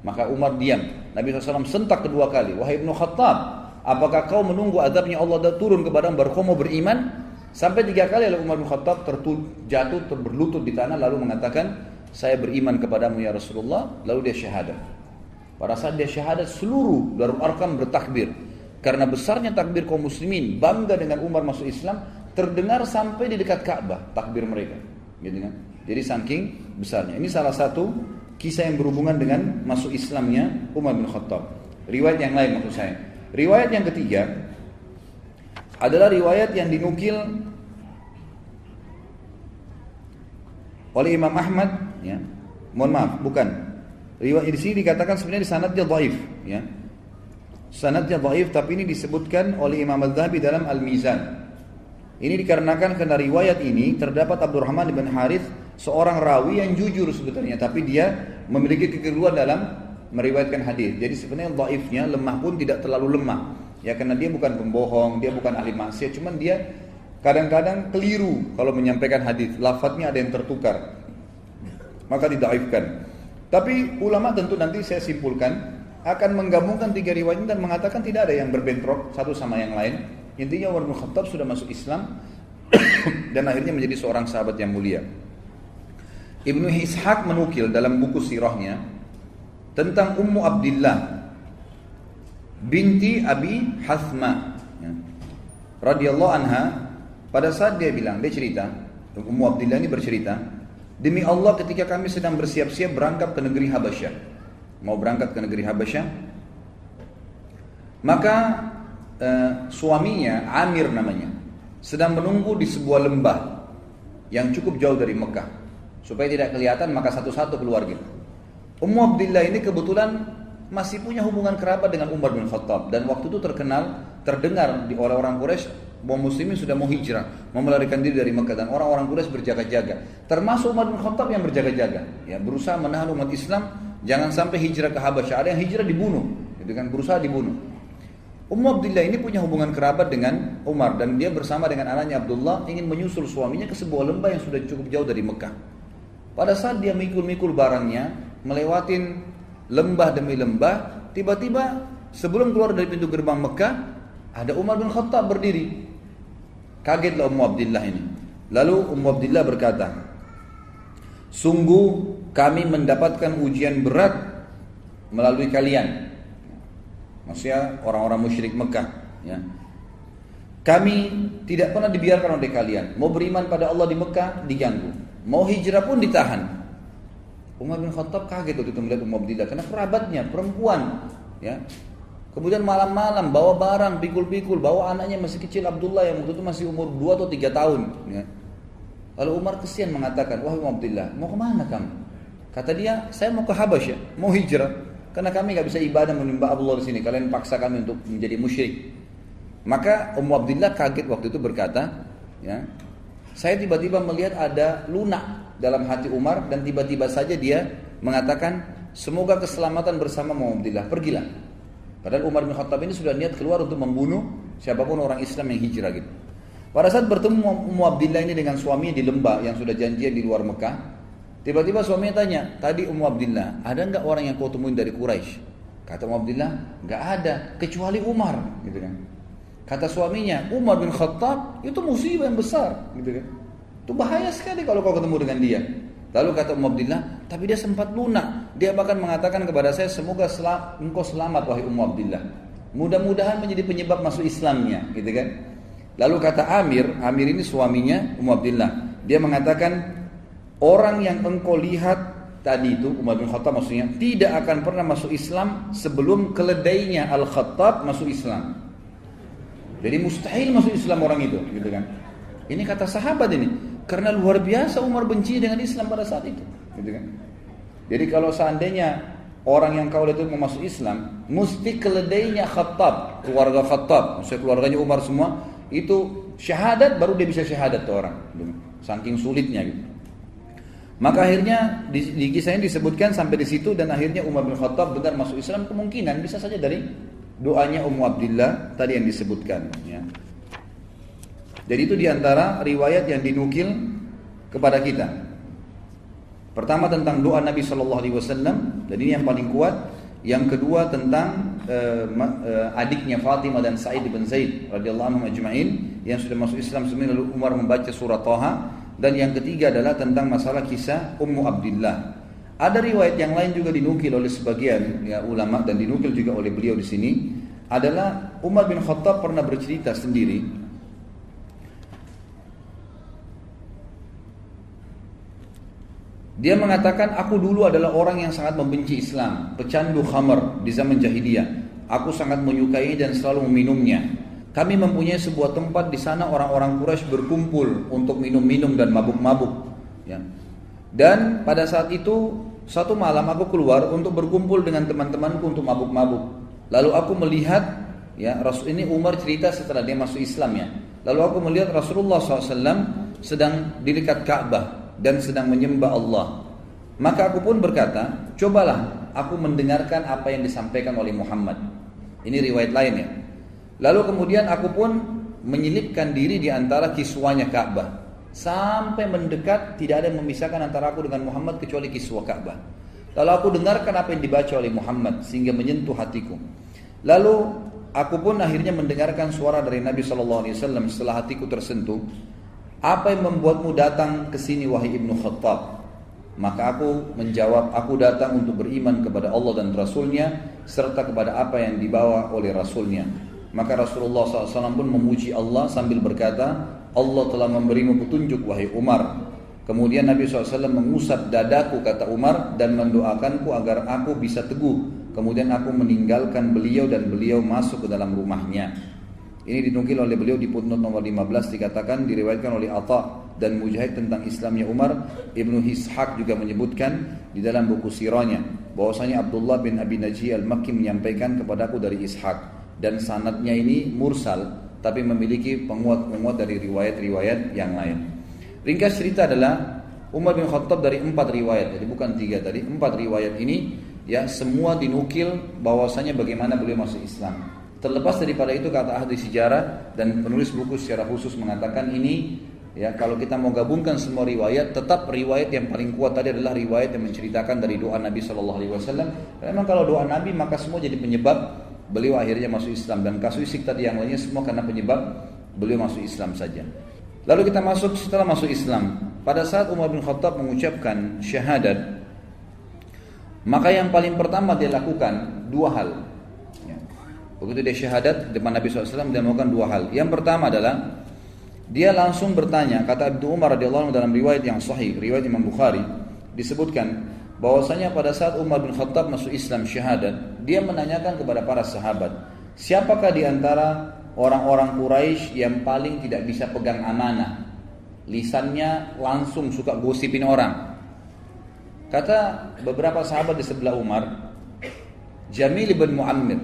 Maka Umar diam. Nabi SAW sentak kedua kali, wahai Ibnu Khattab, apakah kau menunggu azabnya Allah turun kepadamu baru kau mau beriman? Sampai 3 kali lalu Umar bin Khattab jatuh berlutut di tanah lalu mengatakan, saya beriman kepadamu ya Rasulullah. Lalu dia syahadat. Pada saat dia syahadat, seluruh Darul Arqam bertakbir. Karena besarnya takbir kaum muslimin, bangga dengan Umar masuk Islam, terdengar sampai di dekat Ka'bah takbir mereka. Gitu kan? Jadi saking besarnya. Ini salah satu kisah yang berhubungan dengan masuk Islamnya Umar bin Khattab. Riwayat yang lain maksud saya. Riwayat yang ketiga adalah riwayat yang dinukil oleh Imam Ahmad, ya. Mohon maaf, bukan. Riwayat di sini dikatakan sebenarnya di sanadnya dhaif, ya. Sanadnya dhaif, tapi ini disebutkan oleh Imam Al-Dhahabi dalam Al-Mizan. Ini dikarenakan karena riwayat ini terdapat Abdurrahman bin Harith, seorang rawi yang jujur sebetulnya, tapi dia memiliki kekeliruan dalam meriwayatkan hadis. Jadi sebenarnya dhaifnya lemah pun tidak terlalu lemah. Ya karena dia bukan pembohong, dia bukan ahli maksiat, cuman dia kadang-kadang keliru kalau menyampaikan hadis, lafadznya ada yang tertukar. Maka didhaifkan. Tapi ulama tentu nanti saya simpulkan akan menggabungkan 3 riwayat ini dan mengatakan tidak ada yang berbentrok satu sama yang lain. Intinya Umar bin Khattab sudah masuk Islam dan akhirnya menjadi seorang sahabat yang mulia. Ibnu Ishaq menukil dalam buku sirahnya tentang Ummu Abdillah binti Abi Hathma, ya, radhiyallahu anha. Pada saat dia bilang, dia cerita, Ummu Abdillah ini bercerita, demi Allah ketika kami sedang bersiap-siap berangkat ke negeri Habasyah, mau berangkat ke negeri Habasyah, maka suaminya Amir namanya sedang menunggu di sebuah lembah yang cukup jauh dari Mekah supaya tidak kelihatan, maka satu-satu keluar gitu. Ummu Abdillah ini kebetulan masih punya hubungan kerabat dengan Umar bin Khattab dan waktu itu terdengar di orang-orang Quraisy bahwa muslimin sudah mau hijrah, mau melarikan diri dari Mekah dan orang-orang Quraisy berjaga-jaga. Termasuk Umar bin Khattab yang berjaga-jaga, ya berusaha menahan umat Islam jangan sampai hijrah ke Habasyah. Ada yang hijrah dibunuh, gitu kan, berusaha dibunuh. Ummu Abdillah ini punya hubungan kerabat dengan Umar dan dia bersama dengan anaknya Abdullah ingin menyusul suaminya ke sebuah lembah yang sudah cukup jauh dari Mekah. Pada saat dia mikul-mikul barangnya, melewatin lembah demi lembah, tiba-tiba sebelum keluar dari pintu gerbang Mekah, ada Umar bin Khattab berdiri. Kagetlah Ummu Abdillah ini. Lalu Ummu Abdillah berkata, sungguh kami mendapatkan ujian berat melalui kalian. Maksudnya orang-orang musyrik Mekah, ya. Kami tidak pernah dibiarkan oleh kalian. Mau beriman pada Allah di Mekah diganggu, mau hijrah pun ditahan. Umar bin Khattab kaget waktu itu melihat Ummu Abdillah karena kerabatnya perempuan, ya. Kemudian malam-malam bawa barang pikul-pikul, bawa anaknya masih kecil Abdullah yang waktu itu masih umur 2 atau 3 tahun, ya. Lalu Umar kesian mengatakan, wahai Ummu Abdillah, mau kemana kamu? Kata dia, saya mau ke Habasyah, mau hijrah. Karena kami nggak bisa ibadah menyembah Allah di sini. Kalian paksa kami untuk menjadi musyrik. Maka Ummu Abdillah kaget waktu itu berkata, ya, saya tiba-tiba melihat ada lunak dalam hati Umar dan tiba-tiba saja dia mengatakan, semoga keselamatan bersama Ummu Abdillah, pergilah. Padahal Umar bin Khattab ini sudah niat keluar untuk membunuh siapapun orang Islam yang hijrah gitu. Pada saat bertemu Ummu Abdillah ini dengan suaminya di lembah yang sudah janjian di luar Mekah, tiba-tiba suaminya tanya, tadi Ummu Abdillah, ada enggak orang yang kau temuin dari Quraisy? Kata Ummu Abdillah, enggak ada, kecuali Umar, gitu kan. Kata suaminya, Umar bin Khattab itu musibah yang besar, gitu kan. Itu bahaya sekali kalau kau ketemu dengan dia. Lalu kata Ummu Abdillah, tapi dia sempat lunak. Dia bahkan mengatakan kepada saya, semoga engkau selamat wahai Ummu Abdillah. Mudah-mudahan menjadi penyebab masuk Islamnya, gitu kan. Lalu kata Amir ini suaminya Ummu Abdillah. Dia mengatakan, orang yang engkau lihat tadi itu, Umar bin Khattab maksudnya, tidak akan pernah masuk Islam sebelum keledainya Al-Khattab masuk Islam. Jadi mustahil masuk Islam orang itu, gitu kan. Ini kata sahabat ini. Karena luar biasa Umar benci dengan Islam pada saat itu. Gitu kan? Jadi kalau seandainya orang yang kau lihat itu mau masuk Islam, mesti keledainya Khattab, keluarga Khattab, maksudnya keluarganya Umar semua, itu syahadat baru dia bisa syahadat tuh orang. Saking sulitnya gitu. Maka akhirnya di kisah ini disebutkan sampai di situ, dan akhirnya Umar bin Khattab benar masuk Islam, kemungkinan bisa saja dari doanya Ummu Abdillah tadi yang disebutkan. Ya. Jadi itu diantara riwayat yang dinukil kepada kita. Pertama tentang doa Nabi SAW, dan ini yang paling kuat. Yang kedua tentang adiknya Fatimah dan Sa'id bin Zaid radhiyallahu anhum ajma'in yang sudah masuk Islam sebelum lalu Umar membaca surah Thaha. Dan yang ketiga adalah tentang masalah kisah Ummu Abdillah. Ada riwayat yang lain juga dinukil oleh sebagian ya, ulama, dan dinukil juga oleh beliau di sini, adalah Umar bin Khattab pernah bercerita sendiri. Dia mengatakan, aku dulu adalah orang yang sangat membenci Islam, pecandu khamar di zaman jahiliyah. Aku sangat menyukai dan selalu meminumnya. Kami mempunyai sebuah tempat di sana orang-orang Quraisy berkumpul untuk minum-minum dan mabuk-mabuk. Ya. Dan pada saat itu satu malam aku keluar untuk berkumpul dengan teman-temanku untuk mabuk-mabuk. Lalu aku melihat, ya ini Umar cerita setelah dia masuk Islam ya. Lalu aku melihat Rasulullah SAW sedang di dekat Ka'bah dan sedang menyembah Allah. Maka aku pun berkata, cobalah aku mendengarkan apa yang disampaikan oleh Muhammad. Ini riwayat lain ya. Lalu kemudian aku pun menyelipkan diri di antara kiswanya Ka'bah. Sampai mendekat, tidak ada yang memisahkan antara aku dengan Muhammad kecuali kiswah Ka'bah. Lalu aku dengarkan apa yang dibaca oleh Muhammad sehingga menyentuh hatiku. Lalu aku pun akhirnya mendengarkan suara dari Nabi SAW setelah hatiku tersentuh. Apa yang membuatmu datang ke sini wahai Ibnu Khattab? Maka aku menjawab, aku datang untuk beriman kepada Allah dan Rasulnya serta kepada apa yang dibawa oleh Rasulnya. Maka Rasulullah SAW pun memuji Allah sambil berkata, Allah telah memberimu petunjuk wahai Umar. Kemudian Nabi SAW mengusap dadaku kata Umar dan mendoakanku agar aku bisa teguh. Kemudian aku meninggalkan beliau dan beliau masuk ke dalam rumahnya. Ini dinukil oleh beliau di footnote nomor 15, dikatakan diriwayatkan oleh Atha dan Mujahid tentang Islamnya Umar. Ibnu Ishaq juga menyebutkan di dalam buku sirahnya bahwasanya Abdullah bin Abi Najih al-Makki menyampaikan kepadaku dari Ishaq. Dan sanadnya ini mursal, tapi memiliki penguat-penguat dari riwayat-riwayat yang lain. Ringkas cerita adalah Umar bin Khattab dari 4 riwayat, jadi bukan 3 tadi, 4 riwayat ini ya semua dinukil bahwasanya bagaimana beliau masuk Islam. Terlepas daripada itu, kata ahli sejarah dan penulis buku secara khusus mengatakan ini ya, kalau kita mau gabungkan semua riwayat, tetap riwayat yang paling kuat tadi adalah riwayat yang menceritakan dari doa Nabi SAW. Memang kalau doa Nabi maka semua jadi penyebab beliau akhirnya masuk Islam, dan kasuistik tadi yang lainnya semua karena penyebab beliau masuk Islam saja. Lalu kita masuk setelah masuk Islam. Pada saat Umar bin Khattab mengucapkan syahadat, maka yang paling pertama dia lakukan 2 hal. Ya. Begitu dia syahadat depan Nabi SAW, dia melakukan 2 hal. Yang pertama adalah dia langsung bertanya, kata Ibnu Umar radhiyallahu anhu dalam riwayat yang sahih, riwayat Imam Bukhari, disebutkan bahwasanya pada saat Umar bin Khattab masuk Islam syahadat, dia menanyakan kepada para sahabat, siapakah di antara orang-orang Quraisy yang paling tidak bisa pegang amanah? Lisannya langsung suka gosipin orang. Kata beberapa sahabat di sebelah Umar, Jamil bin Muammir.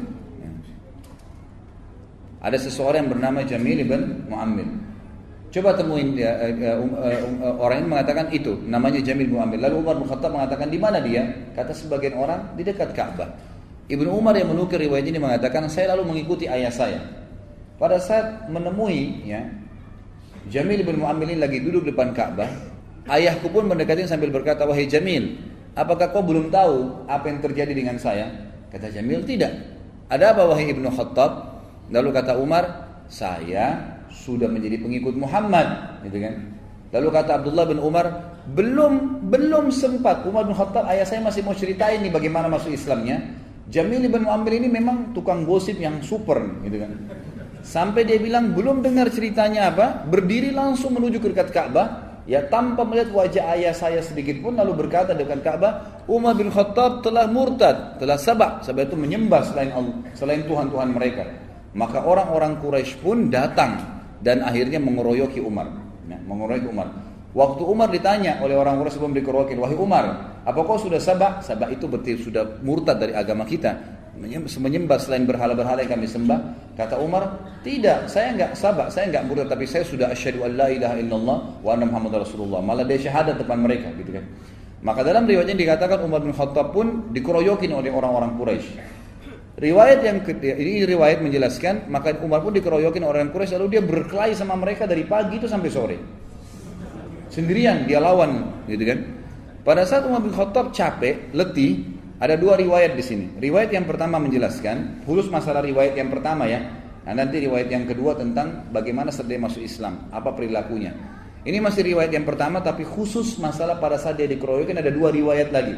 Ada seseorang yang bernama Jamil bin Muammir. Coba temuin dia, orang ini mengatakan itu namanya Jamil bin Muammir. Lalu Umar bin Khattab mengatakan di mana dia? Kata sebagian orang di dekat Ka'bah. Ibnu Umar yang menukir riwayat ini mengatakan, saya lalu mengikuti ayah saya. Pada saat menemui ya, Jamil bin Muammir ini lagi duduk depan Ka'bah, ayahku pun mendekati sambil berkata, wahai Jamil, apakah kau belum tahu apa yang terjadi dengan saya? Kata Jamil, tidak. Ada apa wahai Ibnu Khattab? Lalu kata Umar, saya sudah menjadi pengikut Muhammad, gitu kan? Lalu kata Abdullah bin Umar, belum sempat Umar bin Khattab, ayah saya masih mau ceritain nih bagaimana masuk Islamnya. Jamil bin Muammir ini memang tukang gosip yang super, gitu kan? Sampai dia bilang belum dengar ceritanya apa, berdiri langsung menuju ke dekat Ka'bah, ya tanpa melihat wajah ayah saya sedikit pun, lalu berkata dekat Ka'bah, Umar bin Khattab telah murtad, telah sabak itu menyembah selain Allah, selain Tuhan-Tuhan mereka. Maka orang-orang Quraisy pun datang dan akhirnya mengeroyoki Umar. Ya, mengeroyok Umar. Waktu Umar ditanya oleh orang Quraisy sebelum dikeroyokin, wahai Umar, apa kau sudah sabak? Sabak itu berarti sudah murtad dari agama kita, menyembah selain berhala-berhala yang kami sembah. Kata Umar, tidak, saya enggak sabak, saya enggak murtad, tapi saya sudah asyhadu an la ilaha illallah wa anna muhammadar rasulullah. Malah dia syahadat depan mereka, gitu kan. Maka dalam riwayatnya dikatakan Umar bin Khattab pun dikeroyokin oleh orang-orang Quraisy. Riwayat yang ini riwayat menjelaskan, maka Umar pun dikeroyokin orang Quraisy, lalu dia berkelahi sama mereka dari pagi itu sampai sore. Sendirian dia lawan, gitu kan. Pada saat Umar bin Khattab capek, letih, ada dua riwayat di sini. Riwayat yang pertama menjelaskan, khusus masalah riwayat yang pertama ya. Nah, nanti riwayat yang kedua tentang bagaimana setelah dia masuk Islam, apa perilakunya. Ini masih riwayat yang pertama, tapi khusus masalah pada saat dia dikeroyokin ada dua riwayat lagi.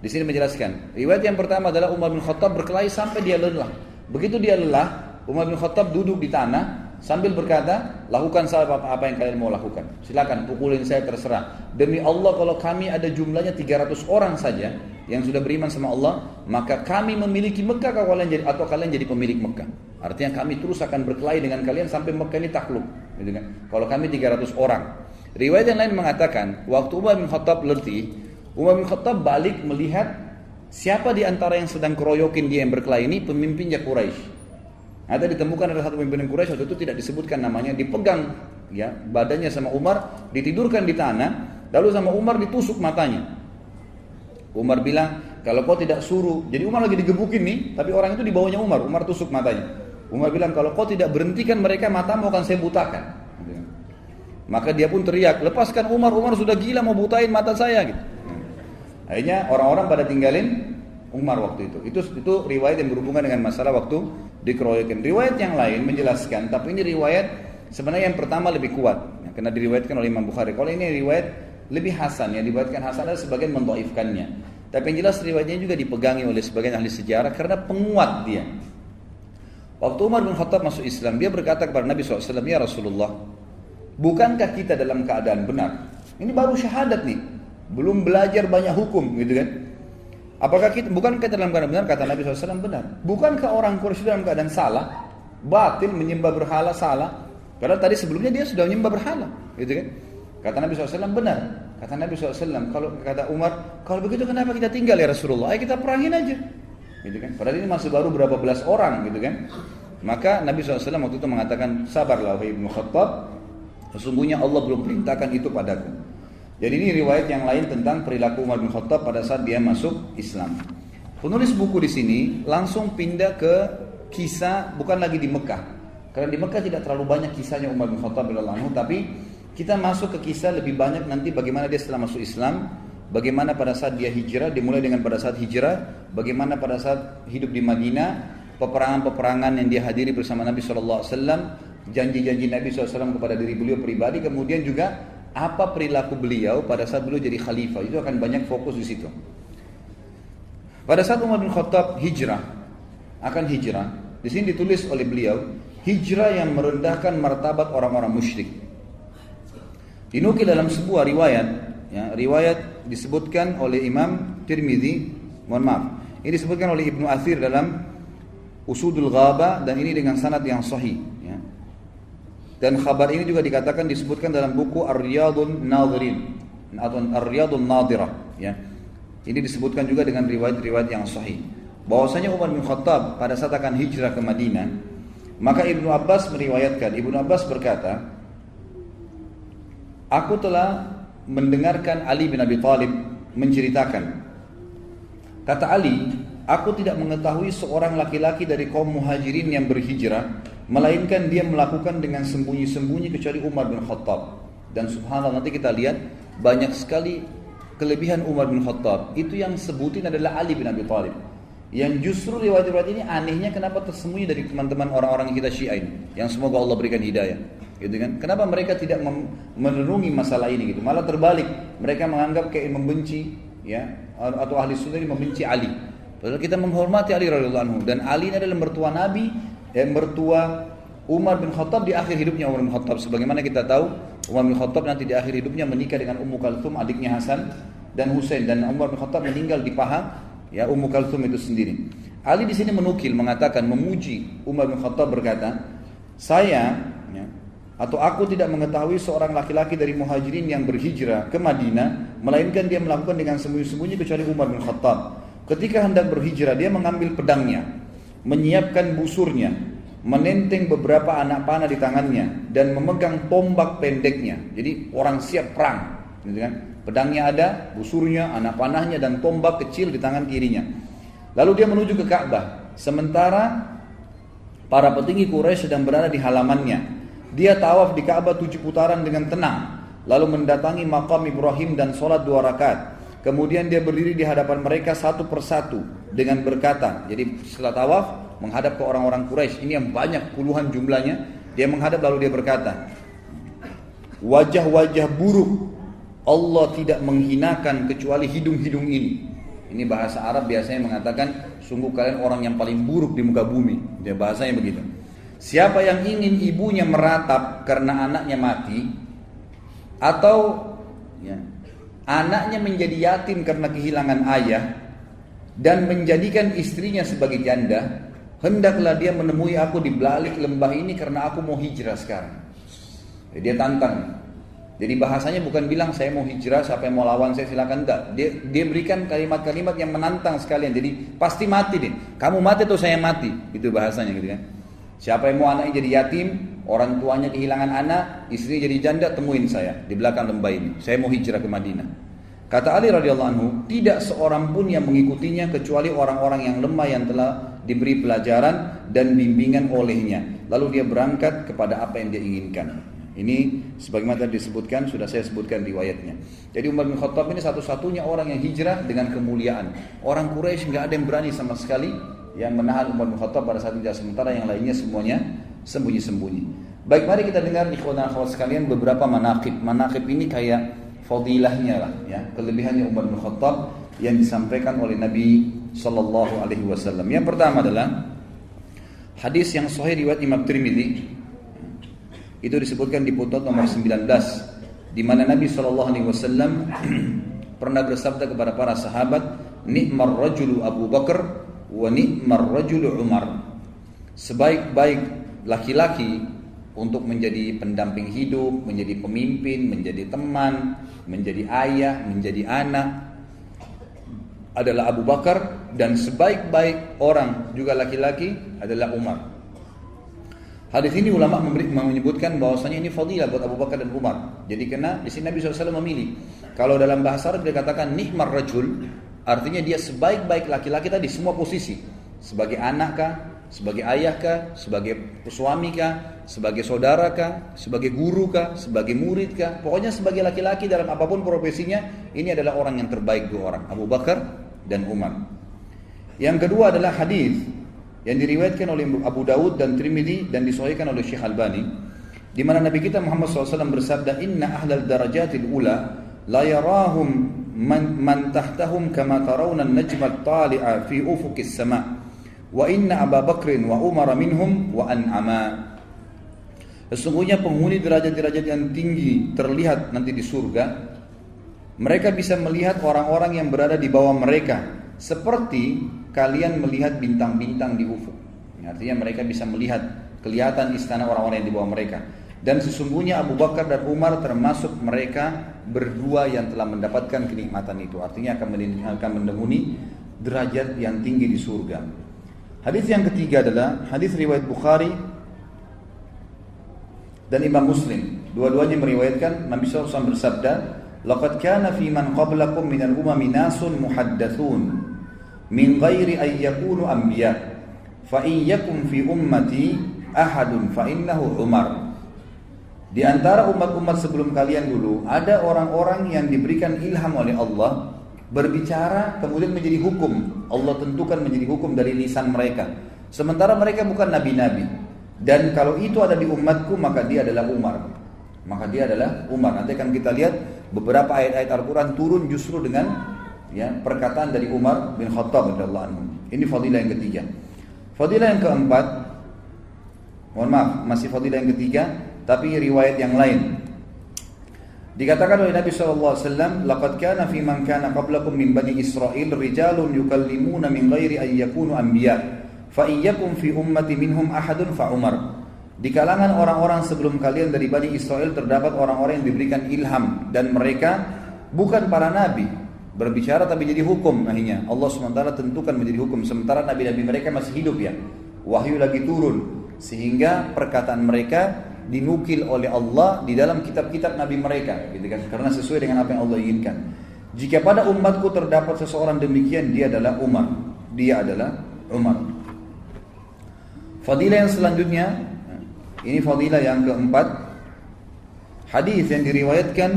Di sini menjelaskan. Riwayat yang pertama adalah Umar bin Khattab berkelahi sampai dia lelah. Begitu dia lelah, Umar bin Khattab duduk di tanah sambil berkata, lakukan saja apa yang kalian mau lakukan. Silakan pukulin saya, terserah. Demi Allah, kalau kami ada jumlahnya 300 orang saja yang sudah beriman sama Allah, maka kami memiliki Mekah atau kalian jadi pemilik Mekah. Artinya kami terus akan berkelahi dengan kalian sampai Mekah ini takluk, gitu kan? Kalau kami 300 orang. Riwayat yang lain mengatakan, waktu Umar bin Khattab letih, Umar bin Khattab balik melihat siapa di antara yang sedang keroyokin dia yang berkelahi ini, pemimpinnya Quraisy. Ada ditemukan ada satu pimpinan Quraisy, waktu itu tidak disebutkan namanya, dipegang ya badannya sama Umar, ditidurkan di tanah, lalu sama Umar ditusuk matanya. Umar bilang, kalau kau tidak suruh, jadi Umar lagi digebukin nih, tapi orang itu di bawahnya Umar tusuk matanya. Umar bilang, kalau kau tidak berhentikan mereka, matamu akan saya butakan. Maka dia pun teriak, lepaskan Umar sudah gila mau butain mata saya gitu. Akhirnya orang-orang pada tinggalin Umar waktu itu. Itu riwayat yang berhubungan dengan masalah waktu dikeroyokin. Riwayat yang lain menjelaskan, tapi ini riwayat sebenarnya yang pertama lebih kuat, ya, karena diriwayatkan oleh Imam Bukhari. Kalau ini riwayat lebih hasan, yang diriwayatkan hasan ada sebagian mendhaifkannya. Tapi yang jelas riwayatnya juga dipegangi oleh sebagian ahli sejarah karena penguat dia. Waktu Umar bin Khattab masuk Islam, dia berkata kepada Nabi SAW, ya Rasulullah, bukankah kita dalam keadaan benar? Ini baru syahadat nih, belum belajar banyak hukum, gitu kan? Apakah kita, bukankah dalam keadaan benar? Kata Nabi SAW, benar. Bukankah orang Quraisy dalam keadaan salah, batil, menyembah berhala, salah? Karena tadi sebelumnya dia sudah menyembah berhala, gitu kan? Kata Nabi SAW, benar. Kata Nabi SAW, kalau kata Umar, kalau begitu kenapa kita tinggal ya Rasulullah? Ayo kita perangin aja, gitu kan? Padahal ini masih baru berapa belas orang, gitu kan? Maka Nabi SAW waktu itu mengatakan, sabarlah wahai Ibnu Khattab, sesungguhnya Allah belum perintahkan itu padaku. Jadi ini riwayat yang lain tentang perilaku Umar bin Khattab pada saat dia masuk Islam. Penulis buku di sini langsung pindah ke kisah, bukan lagi di Mekah. Karena di Mekah tidak terlalu banyak kisahnya Umar bin Khattab radhiyallahu anhu, tapi kita masuk ke kisah lebih banyak nanti bagaimana dia setelah masuk Islam, bagaimana pada saat dia hijrah, dimulai dengan pada saat hijrah, bagaimana pada saat hidup di Madinah, peperangan-peperangan yang dia hadiri bersama Nabi SAW, janji-janji Nabi SAW kepada diri beliau pribadi, kemudian juga apa perilaku beliau pada saat beliau jadi khalifah. Itu akan banyak fokus di situ. Pada saat Umar bin Khattab akan hijrah, di sini ditulis oleh beliau, hijrah yang merendahkan martabat orang-orang musyrik. Dinukil dalam sebuah riwayat, ya, riwayat disebutkan oleh Imam Tirmidzi, ini disebutkan oleh Ibnu Athir dalam Usudul Ghaba, dan ini dengan sanad yang sahih, ya. Dan khabar ini juga dikatakan disebutkan dalam buku Ar-Riyadun Nadhirin atau Ar-Riyadun Nadhirah, ya. Ini disebutkan juga dengan riwayat-riwayat yang sahih bahwasanya Umar bin Khattab pada saat akan hijrah ke Madinah, maka Ibnu Abbas meriwayatkan, Ibnu Abbas berkata, aku telah mendengarkan Ali bin Abi Thalib menceritakan, kata Ali, aku tidak mengetahui seorang laki-laki dari kaum muhajirin yang berhijrah melainkan dia melakukan dengan sembunyi-sembunyi kecuali Umar bin Khattab. Dan subhanallah, nanti kita lihat banyak sekali kelebihan Umar bin Khattab. Itu yang sebutin adalah Ali bin Abi Thalib. Yang justru riwayat-riwayat ini anehnya kenapa tersembunyi dari teman-teman orang-orang kita Syiah ini, yang semoga Allah berikan hidayah, gitu kan? Kenapa mereka tidak merenungi masalah ini gitu? Malah terbalik, mereka menganggap kayak membenci, ya, atau ahli sunnah ini membenci Ali. Padahal kita menghormati Ali radhiyallahu anhu, dan Ali ini adalah mertua Nabi, mertua Umar bin Khattab di akhir hidupnya Umar bin Khattab. Sebagaimana kita tahu, Umar bin Khattab nanti di akhir hidupnya menikah dengan Ummu Kalthum, adiknya Hasan dan Husain, dan Umar bin Khattab meninggal di paha, ya, Ummu Kalthum itu sendiri. Ali di sini menukil, mengatakan, memuji Umar bin Khattab, berkata, saya, ya, Atau aku tidak mengetahui seorang laki-laki dari muhajirin yang berhijrah ke Madinah, melainkan dia melakukan dengan sembunyi-sembunyi kecuali Umar bin Khattab. Ketika hendak berhijrah, dia mengambil pedangnya, menyiapkan busurnya, menenteng beberapa anak panah di tangannya, dan memegang tombak pendeknya. Jadi orang siap perang, gitu kan? Pedangnya ada, busurnya, anak panahnya, dan tombak kecil di tangan kirinya. Lalu dia menuju ke Ka'bah. Sementara para petinggi Quraisy sedang berada di halamannya. Dia tawaf di Ka'bah 7 putaran dengan tenang, lalu mendatangi makam Ibrahim dan sholat 2 rakaat. Kemudian dia berdiri di hadapan mereka satu persatu dengan berkata, jadi setelah tawaf menghadap ke orang-orang Quraisy, ini yang banyak puluhan jumlahnya, dia menghadap lalu dia berkata, wajah-wajah buruk Allah tidak menghinakan kecuali hidung-hidung ini. Ini bahasa Arab biasanya mengatakan, sungguh kalian orang yang paling buruk di muka bumi. Dia bahasanya begitu. Siapa yang ingin ibunya meratap karena anaknya mati, atau anaknya menjadi yatim karena kehilangan ayah, dan menjadikan istrinya sebagai janda, hendaklah dia menemui aku di balik lembah ini karena aku mau hijrah sekarang. Jadi dia tantang. Jadi bahasanya bukan bilang saya mau hijrah, siapa yang mau lawan saya silakan, enggak. Dia berikan kalimat-kalimat yang menantang sekalian. Jadi pasti mati deh. Kamu mati atau saya mati? Itu bahasanya gitu kan. Siapa yang mau anaknya jadi yatim, orang tuanya kehilangan anak, istrinya jadi janda, temuin saya di belakang lembah ini. Saya mau hijrah ke Madinah. Kata Ali radhiyallahu anhu, tidak seorang pun yang mengikutinya kecuali orang-orang yang lemah yang telah diberi pelajaran dan bimbingan olehnya. Lalu dia berangkat kepada apa yang dia inginkan. Ini sebagaimana tadi disebutkan, sudah saya sebutkan riwayatnya. Jadi Umar bin Khattab ini satu-satunya orang yang hijrah dengan kemuliaan. Orang Quraisy nggak ada yang berani sama sekali yang menahan Umar bin Khattab pada saat itu, sementara yang lainnya semuanya sembunyi-sembunyi. Baik, mari kita dengar ikhwan dan akhwat sekalian beberapa manaqib. Manaqib ini kayak fadilahnya lah, ya, kelebihannya Umar bin Khattab yang disampaikan oleh Nabi sallallahu alaihi wasallam. Yang pertama adalah hadis yang sahih riwayat Imam Tirmidzi. Itu disebutkan di footnote nomor 19, di mana Nabi sallallahu alaihi wasallam pernah bersabda kepada para sahabat, "Ni'mar rajulu Abu Bakar wa ni'mar rajulu Umar." Sebaik-baik laki-laki untuk menjadi pendamping hidup, menjadi pemimpin, menjadi teman, menjadi ayah, menjadi anak adalah Abu Bakar, dan sebaik-baik orang juga laki-laki adalah Umar. Hadis ini ulama menyebutkan bahwasanya ini fadilah buat Abu Bakar dan Umar. Jadi karena di sini Nabi SAW memilih. Kalau dalam bahasa Arab dia katakan ni'mar rajul, artinya dia sebaik-baik laki-laki tadi semua posisi. Sebagai anak kah, sebagai ayah kah, sebagai suami kah, sebagai saudara kah, sebagai guru kah, sebagai murid kah, pokoknya sebagai laki-laki dalam apapun profesinya, ini adalah orang yang terbaik dua orang, Abu Bakar dan Umar. Yang kedua adalah hadis yang diriwayatkan oleh Abu Dawud dan Tirmidzi dan disahihkan oleh Syekh Albani, di mana Nabi kita Muhammad SAW bersabda, "Inna ahlal darajatil ula la yarahum man tahtahum kama tarawna an-najma at-tali'a fi ufuqis sama'. Wa inna Abu Bakrin wa Umar minhum wa an'ama." Sesungguhnya penghuni derajat-derajat yang tinggi terlihat nanti di surga. Mereka bisa melihat orang-orang yang berada di bawah mereka, seperti kalian melihat bintang-bintang di ufuk. Artinya mereka bisa melihat, kelihatan istana orang-orang yang di bawah mereka. Dan sesungguhnya Abu Bakar dan Umar termasuk mereka berdua yang telah mendapatkan kenikmatan itu. Artinya akan menemui derajat yang tinggi di surga. Hadis yang ketiga adalah hadis riwayat Bukhari dan Imam Muslim. Dua-duanya meriwayatkan Nabi SAW bersabda, "Laqad kana fi man qablakum minal umami nasun muhaddathun min ghairi ay yakunu anbiya. Fa in yakum fi ummati ahadun fa innahu Umar." Di antara umat-umat sebelum kalian dulu ada orang-orang yang diberikan ilham oleh Allah berbicara kemudian menjadi hukum. Allah tentukan menjadi hukum dari lisan mereka. Sementara mereka bukan nabi-nabi. Dan kalau itu ada di umatku maka dia adalah Umar. Maka dia adalah Umar. Nanti akan kita lihat beberapa ayat-ayat Al-Quran turun justru dengan perkataan dari Umar bin Khattab radhiyallahu anhu. Ini fadilah yang ketiga. Fadilah yang keempat, mohon maaf, masih fadilah yang ketiga, tapi riwayat yang lain. Dikatakan oleh Nabi SAW, "Laqad kana fi man kana qablakum min bani Israil rijalun yukallimuna min ghairi an yakunu anbiya. Fa iyyakum fi ummati minhum ahadun fa Umar." Di kalangan orang-orang sebelum kalian dari Bani Israel terdapat orang-orang yang diberikan ilham dan mereka bukan para nabi, berbicara tapi jadi hukum akhirnya. Allah SWT tentukan menjadi hukum sementara nabi-nabi mereka masih hidup ya. Wahyu lagi turun sehingga perkataan mereka dinukil oleh Allah di dalam kitab-kitab nabi mereka gitu kan, karena sesuai dengan apa yang Allah inginkan. Jika pada umatku terdapat seseorang demikian, dia adalah Umar. Fadilah yang selanjutnya, ini fadilah yang keempat, hadis yang diriwayatkan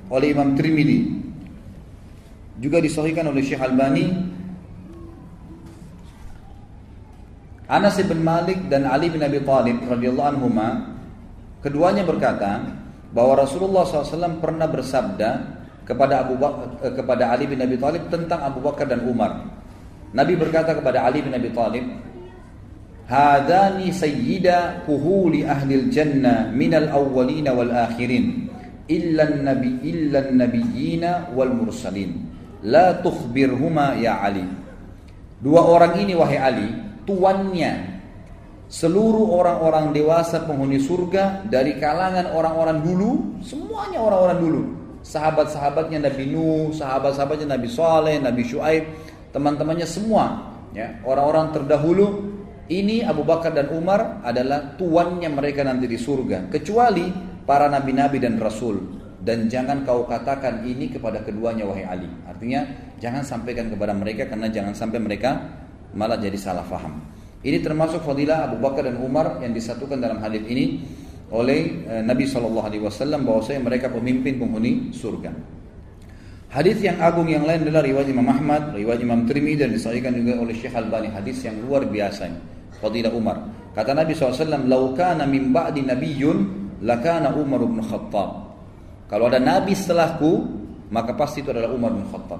oleh Imam Tirmidzi, juga disahihkan oleh Syekh Albani. Anas bin Malik dan Ali bin Abi Thalib radhiyallahu anhuma, keduanya berkata bahwa Rasulullah SAW pernah bersabda kepada Ali bin Abi Thalib tentang Abu Bakar dan Umar. Nabi berkata kepada Ali bin Abi Thalib, "Hadani sayyida kuhuli ahlil jannah minal awwalina wal akhirin illa an-nabiyyina wal mursalin la tukhbirhuma ya Ali." Dua orang ini wahai Ali, tuannya seluruh orang-orang dewasa penghuni surga dari kalangan orang-orang dulu, semuanya orang-orang dulu. Sahabat-sahabatnya Nabi Nuh, sahabat-sahabatnya Nabi Saleh, Nabi Syuaib, teman-temannya semua, ya, orang-orang terdahulu. Ini Abu Bakar dan Umar adalah tuannya mereka nanti di surga, kecuali para nabi-nabi dan rasul. Dan jangan kau katakan ini kepada keduanya wahai Ali. Artinya jangan sampaikan kepada mereka, karena jangan sampai mereka malah jadi salah faham. Ini termasuk fadilah Abu Bakar dan Umar yang disatukan dalam hadis ini oleh Nabi SAW, bahwasanya mereka pemimpin penghuni surga. Hadis yang agung yang lain adalah riwayat Imam Ahmad, riwayat Imam Tirmidzi, dan disahihkan juga oleh Syekh Albani. Hadis yang luar biasa, fadilah Umar. Kata Nabi SAW, "Lau kana min ba'di nabiyyun lakana Umar bin Khattab." Kalau ada nabi setelahku, maka pasti itu adalah Umar bin Khattab.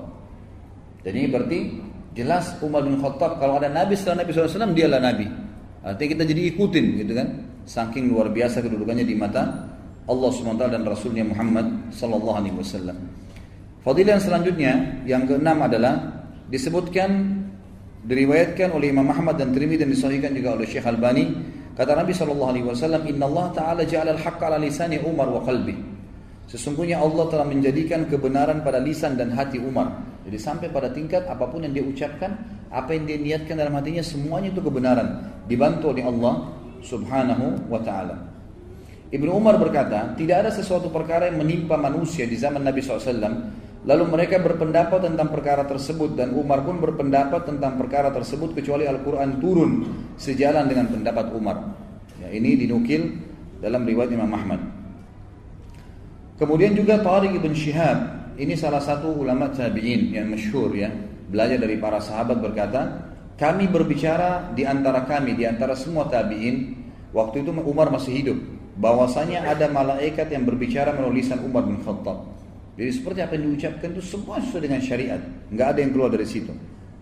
Jadi ini berarti jelas Umar bin Khattab, kalau ada nabi setelah Nabi SAW, dialah nabi. Artinya kita jadi ikutin gitu kan. Saking luar biasa kedudukannya di mata Allah SWT dan Rasulnya Muhammad SAW. Fadilah yang selanjutnya, yang keenam adalah disebutkan, diriwayatkan oleh Imam Ahmad dan Tirmidzi dan disahihkan juga oleh Syekh Albani. Kata Nabi SAW, "Inna Allah Ta'ala ja'ala al-haqqa ala lisani Umar wa qalbi." Sesungguhnya Allah telah menjadikan kebenaran pada lisan dan hati Umar. Jadi sampai pada tingkat apapun yang dia ucapkan, apa yang dia niatkan dalam hatinya, semuanya itu kebenaran, dibantu oleh Allah Subhanahu wa ta'ala. Ibnu Umar berkata, tidak ada sesuatu perkara yang menimpa manusia di zaman Nabi SAW, lalu mereka berpendapat tentang perkara tersebut, dan Umar pun berpendapat tentang perkara tersebut, kecuali Al-Quran turun sejalan dengan pendapat Umar. Ya, ini dinukil dalam riwayat Imam Ahmad. Kemudian juga Tariq ibn Shihab, ini salah satu ulama tabi'in yang masyhur ya, belajar dari para sahabat, berkata, kami berbicara di antara semua tabi'in, waktu itu Umar masih hidup, bahwasanya ada malaikat yang berbicara melalui lisan Umar bin Khattab. Jadi seperti apa yang diucapkan itu semua sesuai dengan syariat, nggak ada yang keluar dari situ.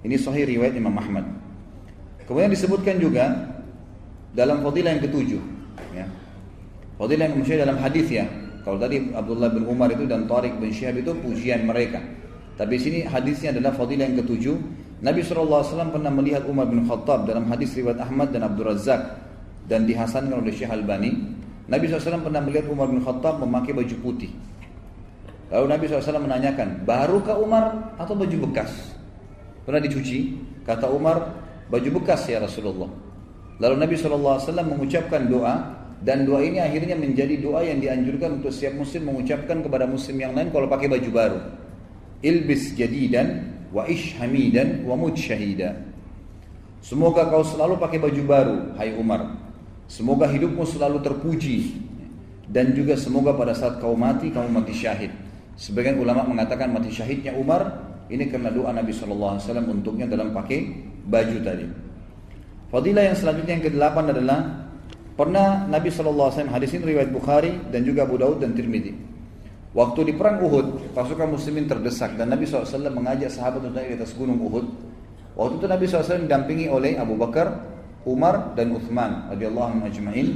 Ini sahih riwayat Imam Ahmad. Kemudian disebutkan juga dalam fadilah yang ketujuh, ya. Fadilah yang masyhur dalam hadis ya. Kalau tadi Abdullah bin Umar itu dan Tariq bin Shihab itu pujian mereka. Tapi sini hadisnya adalah fadilah yang ketujuh. Nabi SAW pernah melihat Umar bin Khattab dalam hadis riwayat Ahmad dan Abdul Razzaq dan dihasankan oleh Syekh Albani. Nabi SAW pernah melihat Umar bin Khattab memakai baju putih. Lalu Nabi SAW menanyakan, barukah Umar atau baju bekas? Pernah dicuci? Kata Umar, baju bekas ya Rasulullah. Lalu Nabi SAW mengucapkan doa, dan doa ini akhirnya menjadi doa yang dianjurkan untuk setiap muslim mengucapkan kepada muslim yang lain kalau pakai baju baru. Ilbis jadidan wa ish hamidan wa mut syahida. Semoga kau selalu pakai baju baru, hai Umar. Semoga hidupmu selalu terpuji, dan juga semoga pada saat kau mati mati syahid. Sebagian ulama mengatakan mati syahidnya Umar ini karena doa Nabi SAW untuknya dalam pakai baju tadi. Fadilah yang selanjutnya yang ke-8 adalah pernah Nabi SAW, hadis ini riwayat Bukhari dan juga Abu Daud dan Tirmidzi. Waktu di perang Uhud, pasukan muslimin terdesak dan Nabi SAW mengajak sahabat untuk naik di atas gunung Uhud. Waktu itu Nabi SAW didampingi oleh Abu Bakar, Umar dan Uthman radhiyallahu anhum ajma'in.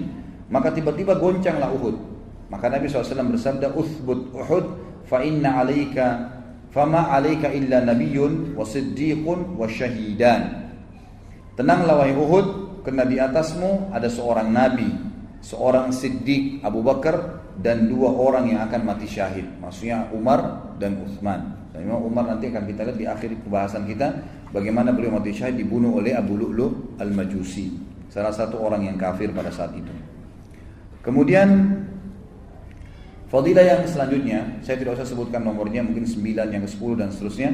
Maka tiba-tiba goncanglah Uhud. Maka Nabi SAW bersabda, "Uthbut Uhud, fa inna alaika fama alaika illa nabiyyun wa siddiqun wa syahidan." Tenanglah wahai Uhud, karena di atasmu ada seorang nabi seorang Siddiq Abu Bakar dan 2 orang yang akan mati syahid. Maksudnya Umar dan Utsman. Dan memang Umar nanti akan kita lihat di akhir pembahasan kita bagaimana beliau mati syahid dibunuh oleh Abu Lu'lu' al-Majusi, salah satu orang yang kafir pada saat itu. Kemudian fadilah yang selanjutnya, saya tidak usah sebutkan nomornya, mungkin 9, yang ke-10 dan seterusnya,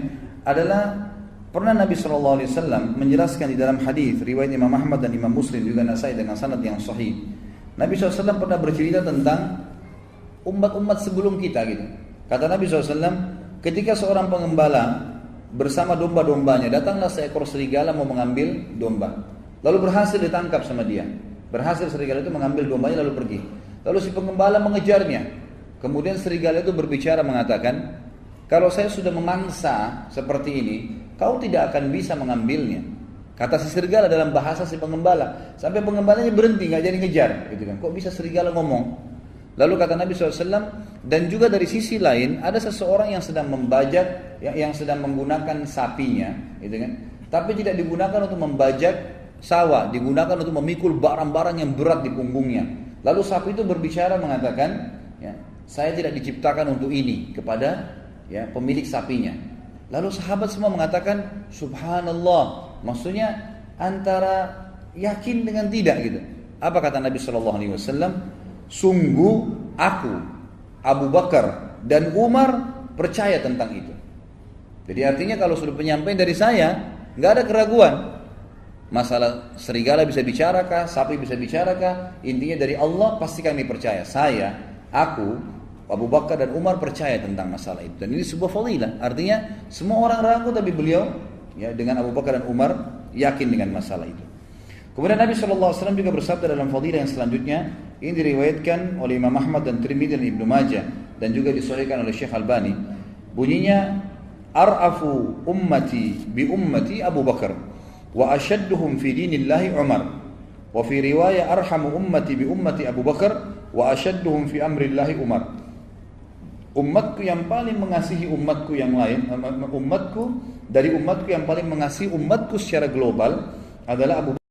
adalah pernah Nabi SAW menjelaskan di dalam hadis riwayat Imam Ahmad dan Imam Muslim juga Nasai dengan sanad yang sahih. Nabi SAW pernah bercerita tentang umat-umat sebelum kita gitu. Kata Nabi SAW, ketika seorang pengembala bersama domba-dombanya, datanglah seekor serigala mau mengambil domba. Lalu berhasil ditangkap sama dia. Berhasil serigala itu mengambil dombanya lalu pergi. Lalu si pengembala mengejarnya. Kemudian serigala itu berbicara mengatakan, kalau saya sudah memangsa seperti ini, kau tidak akan bisa mengambilnya. Kata si serigala dalam bahasa si pengembala. Sampai pengembalanya berhenti, gak jadi ngejar gitu kan. Kok bisa serigala ngomong? Lalu kata Nabi SAW, dan juga dari sisi lain ada seseorang yang sedang membajak, yang sedang menggunakan sapinya gitu kan. Tapi tidak digunakan untuk membajak sawah, digunakan untuk memikul barang-barang yang berat di punggungnya. Lalu sapi itu berbicara mengatakan, ya, saya tidak diciptakan untuk ini, kepada ya pemilik sapinya. Lalu sahabat semua mengatakan subhanallah, maksudnya antara yakin dengan tidak gitu. Apa kata Nabi SAW? Sungguh aku, Abu Bakar dan Umar percaya tentang itu. Jadi artinya kalau sudah penyampaian dari saya, nggak ada keraguan. Masalah serigala bisa bicarakah, sapi bisa bicarakah, intinya dari Allah pasti kami percaya. Saya, aku, Abu Bakar dan Umar percaya tentang masalah itu. Dan ini sebuah fadilah. Artinya semua orang ragu tapi beliau ya dengan Abu Bakar dan Umar yakin dengan masalah itu. Kemudian Nabi SAW juga bersabda dalam fadilah yang selanjutnya. Ini diriwayatkan oleh Imam Ahmad dan Tirmidzi dan Ibnu Majah dan juga disahihkan oleh Syekh Albani. Bunyinya, ar'afu ummati bi ummati Abu Bakar wa ashadduhum fi dinillahi Umar. Wa fi riwayah arhamu ummati bi ummati Abu Bakar wa ashadduhum fi amrillahi Umar. Umatku yang paling mengasihi umatku yang lain, umatku dari umatku yang paling mengasihi umatku secara global adalah Abu Bakar